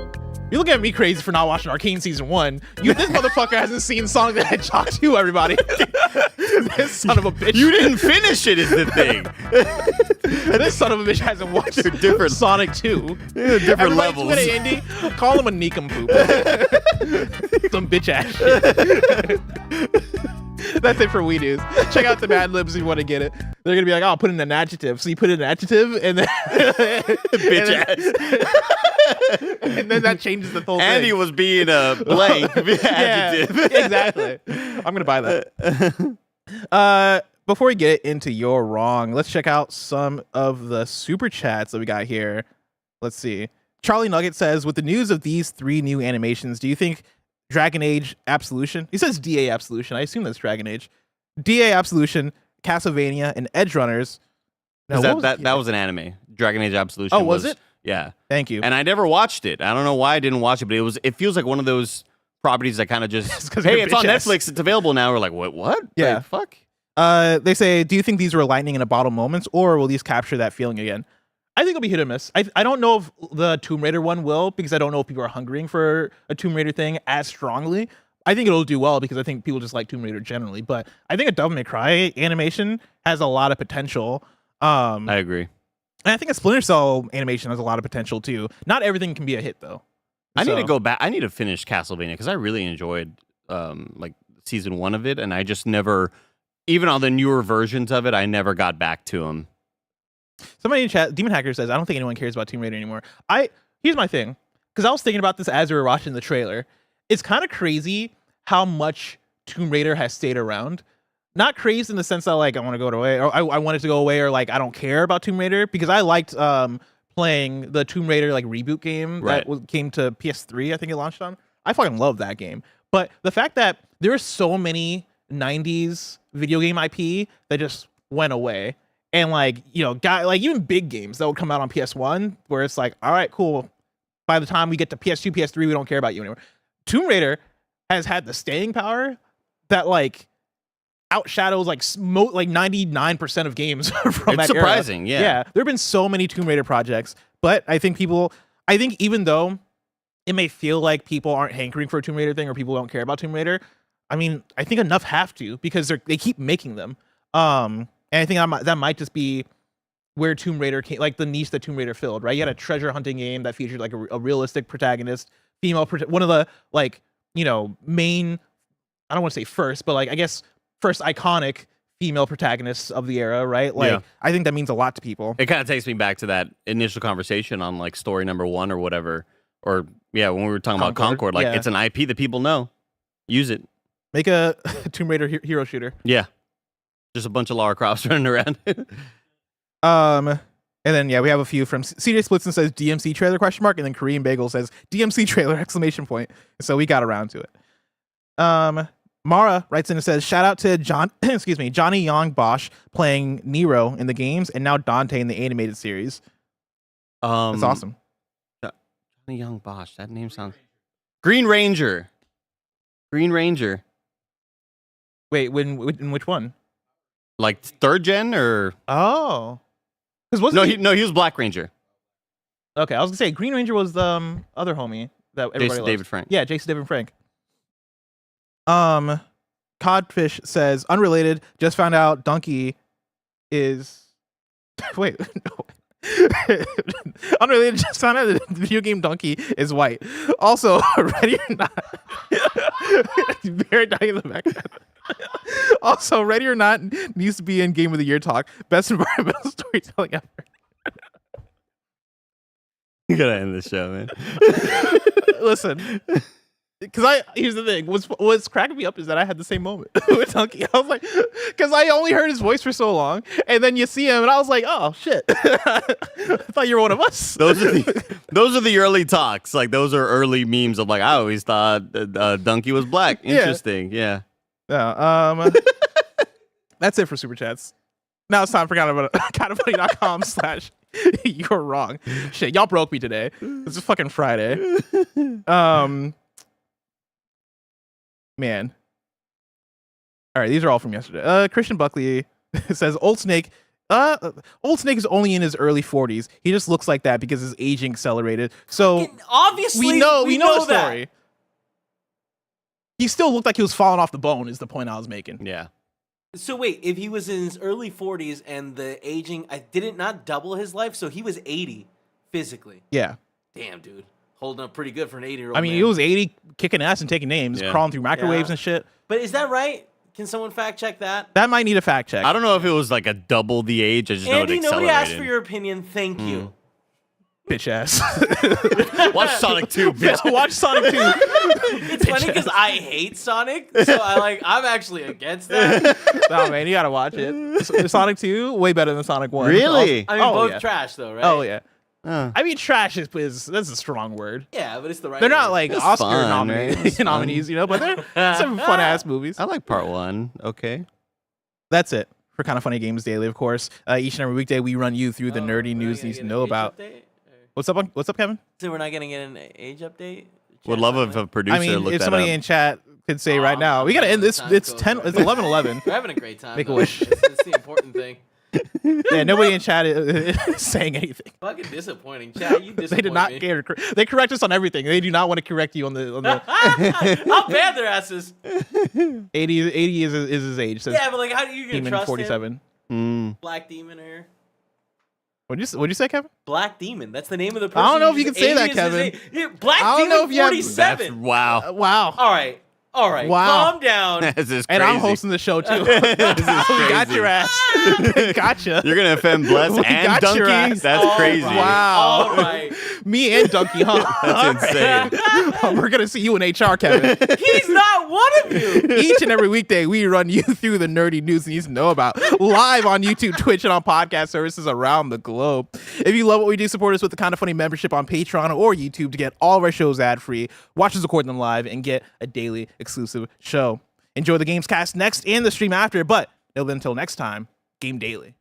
You look at me crazy for not watching Arcane Season 1. This motherfucker hasn't seen Sonic the Hedgehog 2, everybody. This son of a bitch. You didn't finish it is the thing. This son of a bitch hasn't watched different- Sonic 2. Different Everybody levels. tweet at Andy, call him a nincompoop. Some bitch ass shit. That's it for We News. Check out the Mad Libs if you want to get it. They're going to be like, oh, put in an adjective. So you put in an adjective and then... Bitch ass. And then that changes the whole thing. Andy was being a blank adjective. Yeah, exactly. I'm gonna buy that. Before we get into You're Wrong, let's check out some of the super chats that we got here. Let's see. Charlie Nugget says, with the news of these 3 new animations, do you think Dragon Age Absolution? He says DA Absolution. I assume that's Dragon Age. DA Absolution, Castlevania, and Edge Runners. Now, That was an anime. Dragon Age Absolution. Oh, was it? Yeah. Thank you. And I never watched it. I don't know why I didn't watch it, but it feels like one of those properties that kind of just, hey, it's on Netflix, it's available now. We're like, what? Yeah. Like, fuck. They say, do you think these were lightning in a bottle moments, or will these capture that feeling again? I think it'll be hit or miss. I don't know if the Tomb Raider one will, because I don't know if people are hungering for a Tomb Raider thing as strongly. I think it'll do well because I think people just like Tomb Raider generally. But I think a Devil May Cry animation has a lot of potential. I agree. And I think a Splinter Cell animation has a lot of potential too. Not everything can be a hit though. I need to go back. I need to finish Castlevania because I really enjoyed like season 1 of it, and I just never, even on the newer versions of it, I never got back to them. Somebody in chat, Demon Hacker says, I don't think anyone cares about Tomb Raider anymore. Here's my thing, because I was thinking about this as we were watching the trailer. It's kind of crazy how much Tomb Raider has stayed around. Not crazy in the sense that like I want to go away, or I want it to go away, or like I don't care about Tomb Raider, because I liked playing the Tomb Raider like reboot game that came to PS3. I think it launched on. I fucking love that game. But the fact that there are so many 90s video game IP that just went away, and like like even big games that would come out on PS1 where it's like, all right, cool. By the time we get to PS2, PS3, we don't care about you anymore. Tomb Raider has had the staying power that like outshadows like 99% of games from that era. Surprising, yeah. There have been so many Tomb Raider projects, but I think even though it may feel like people aren't hankering for a Tomb Raider thing or people don't care about Tomb Raider, I mean, I think enough have to, because they keep making them. And I think that might just be where Tomb Raider came, like the niche that Tomb Raider filled, right? You had a treasure hunting game that featured like a realistic protagonist, one of the like, main, I don't want to say first, but like I guess first iconic female protagonists of the era, right? Like I think that means a lot to people. It kind of takes me back to that initial conversation on like story number 1 or whatever, or when we were talking about Concord, like it's an IP that people know. Use it. Make a Tomb Raider hero shooter. Yeah. Just a bunch of Lara Crofts running around. And then we have a few from CJ Splitson says DMC trailer ? And then Korean Bagel says DMC trailer ! So we got around to it. Mara writes in and says, shout out to Johnny Young Bosch playing Nero in the games and now Dante in the animated series. That's awesome. Johnny Young Bosch, that name sounds... Green Ranger. Wait, in which one? Like 3rd gen or... Oh. He was Black Ranger. Okay, I was gonna say Green Ranger was the other homie that everybody Jason loves. David Frank. Yeah, Jason David Frank. Codfish says, unrelated, just found out Donkey is... Wait, no. Unrelated, just found out that the video game Donkey is white. Also, Ready or Not... Very dying in the background. Also, Ready or Not needs to be in Game of the Year talk. Best environmental storytelling ever. You gotta end this show, man. Listen, because here's the thing. What's cracking me up is that I had the same moment with Donkey. I was like, because I only heard his voice for so long, and then you see him, and I was like, oh shit, I thought you were one of us. Those are the early talks. Like those are early memes of like, I always thought Donkey was black. Interesting, yeah. That's it for Super Chats. Now it's time for kindoffunny.com/ you're wrong. Shit, y'all broke me today. This is fucking Friday. Man. All right, these are all from yesterday. Christian Buckley It says Old Snake. Old Snake is only in his early 40s. He just looks like that because his aging accelerated. So obviously, we know the that. story. He still looked like he was falling off the bone. Is the point I was making? Yeah. So wait, if he was in his early 40s and the aging, I didn't not double his life, so he was 80 physically. Yeah. Damn, dude, holding up pretty good for an 80-year-old. I mean, he was 80, kicking ass and taking names, crawling through microwaves and shit. But is that right? Can someone fact check that? That might need a fact check. I don't know if it was like a double the age. I just know it Andy, accelerated. nobody asked for your opinion. Thank you. Bitch ass. Watch Sonic 2, bitch. Watch Sonic 2. It's funny because I hate Sonic, so I'm actually against that. No, man, you gotta watch it. Sonic 2, way better than Sonic 1. Really? I mean, both trash though, right? Oh, yeah. I mean, trash is that's a strong word. Yeah, but it's the right. They're not word. like It's Oscar fun, right? nominees, you know, but they're some fun ass movies. I like part 1. Okay. That's it for Kind of Funny Games Daily, of course. Each and every weekday, we run you through the nerdy news you need to know about. What's up, Kevin? So we're not gonna get an age update. Would love if a producer I mean, looked if that somebody up. in chat could say right now, we gotta end this. It's 11:11. We're having a great time. Make a though. wish. It's the important thing. Yeah, nobody in chat is saying anything. Fucking disappointing, chat. You disappoint They did not me. care. They correct us on everything. They do not want to correct you on the How bad their asses. 80 is his age. Says Yeah, but like, how do you gonna Demon trust 47. him? Black Demon here. What'd you say, Kevin? Black Demon. That's the name of the person. I don't know if you who's can say 80 that, is his Kevin. age. Yeah, Black I don't Demon know if you have- 47. Wow. Wow. All right. Wow. Calm down. This is crazy. And I'm hosting the show too. This is We got crazy. your ass. Gotcha. You're gonna offend Bless We and got your Donkey? ass. That's All crazy. right. Wow. All right. Me and Donkey, huh? That's insane. We're gonna see you in HR, Kevin. He's not one of you. Each and every weekday, we run you through the nerdy news you need to know about live on YouTube, Twitch, and on podcast services around the globe. If you love what we do, support us with the Kind of Funny membership on Patreon or YouTube to get all of our shows ad-free, watch us record them live, and get a daily exclusive show. Enjoy the GAMESCAST next and the stream after, but until next time, Game Daily.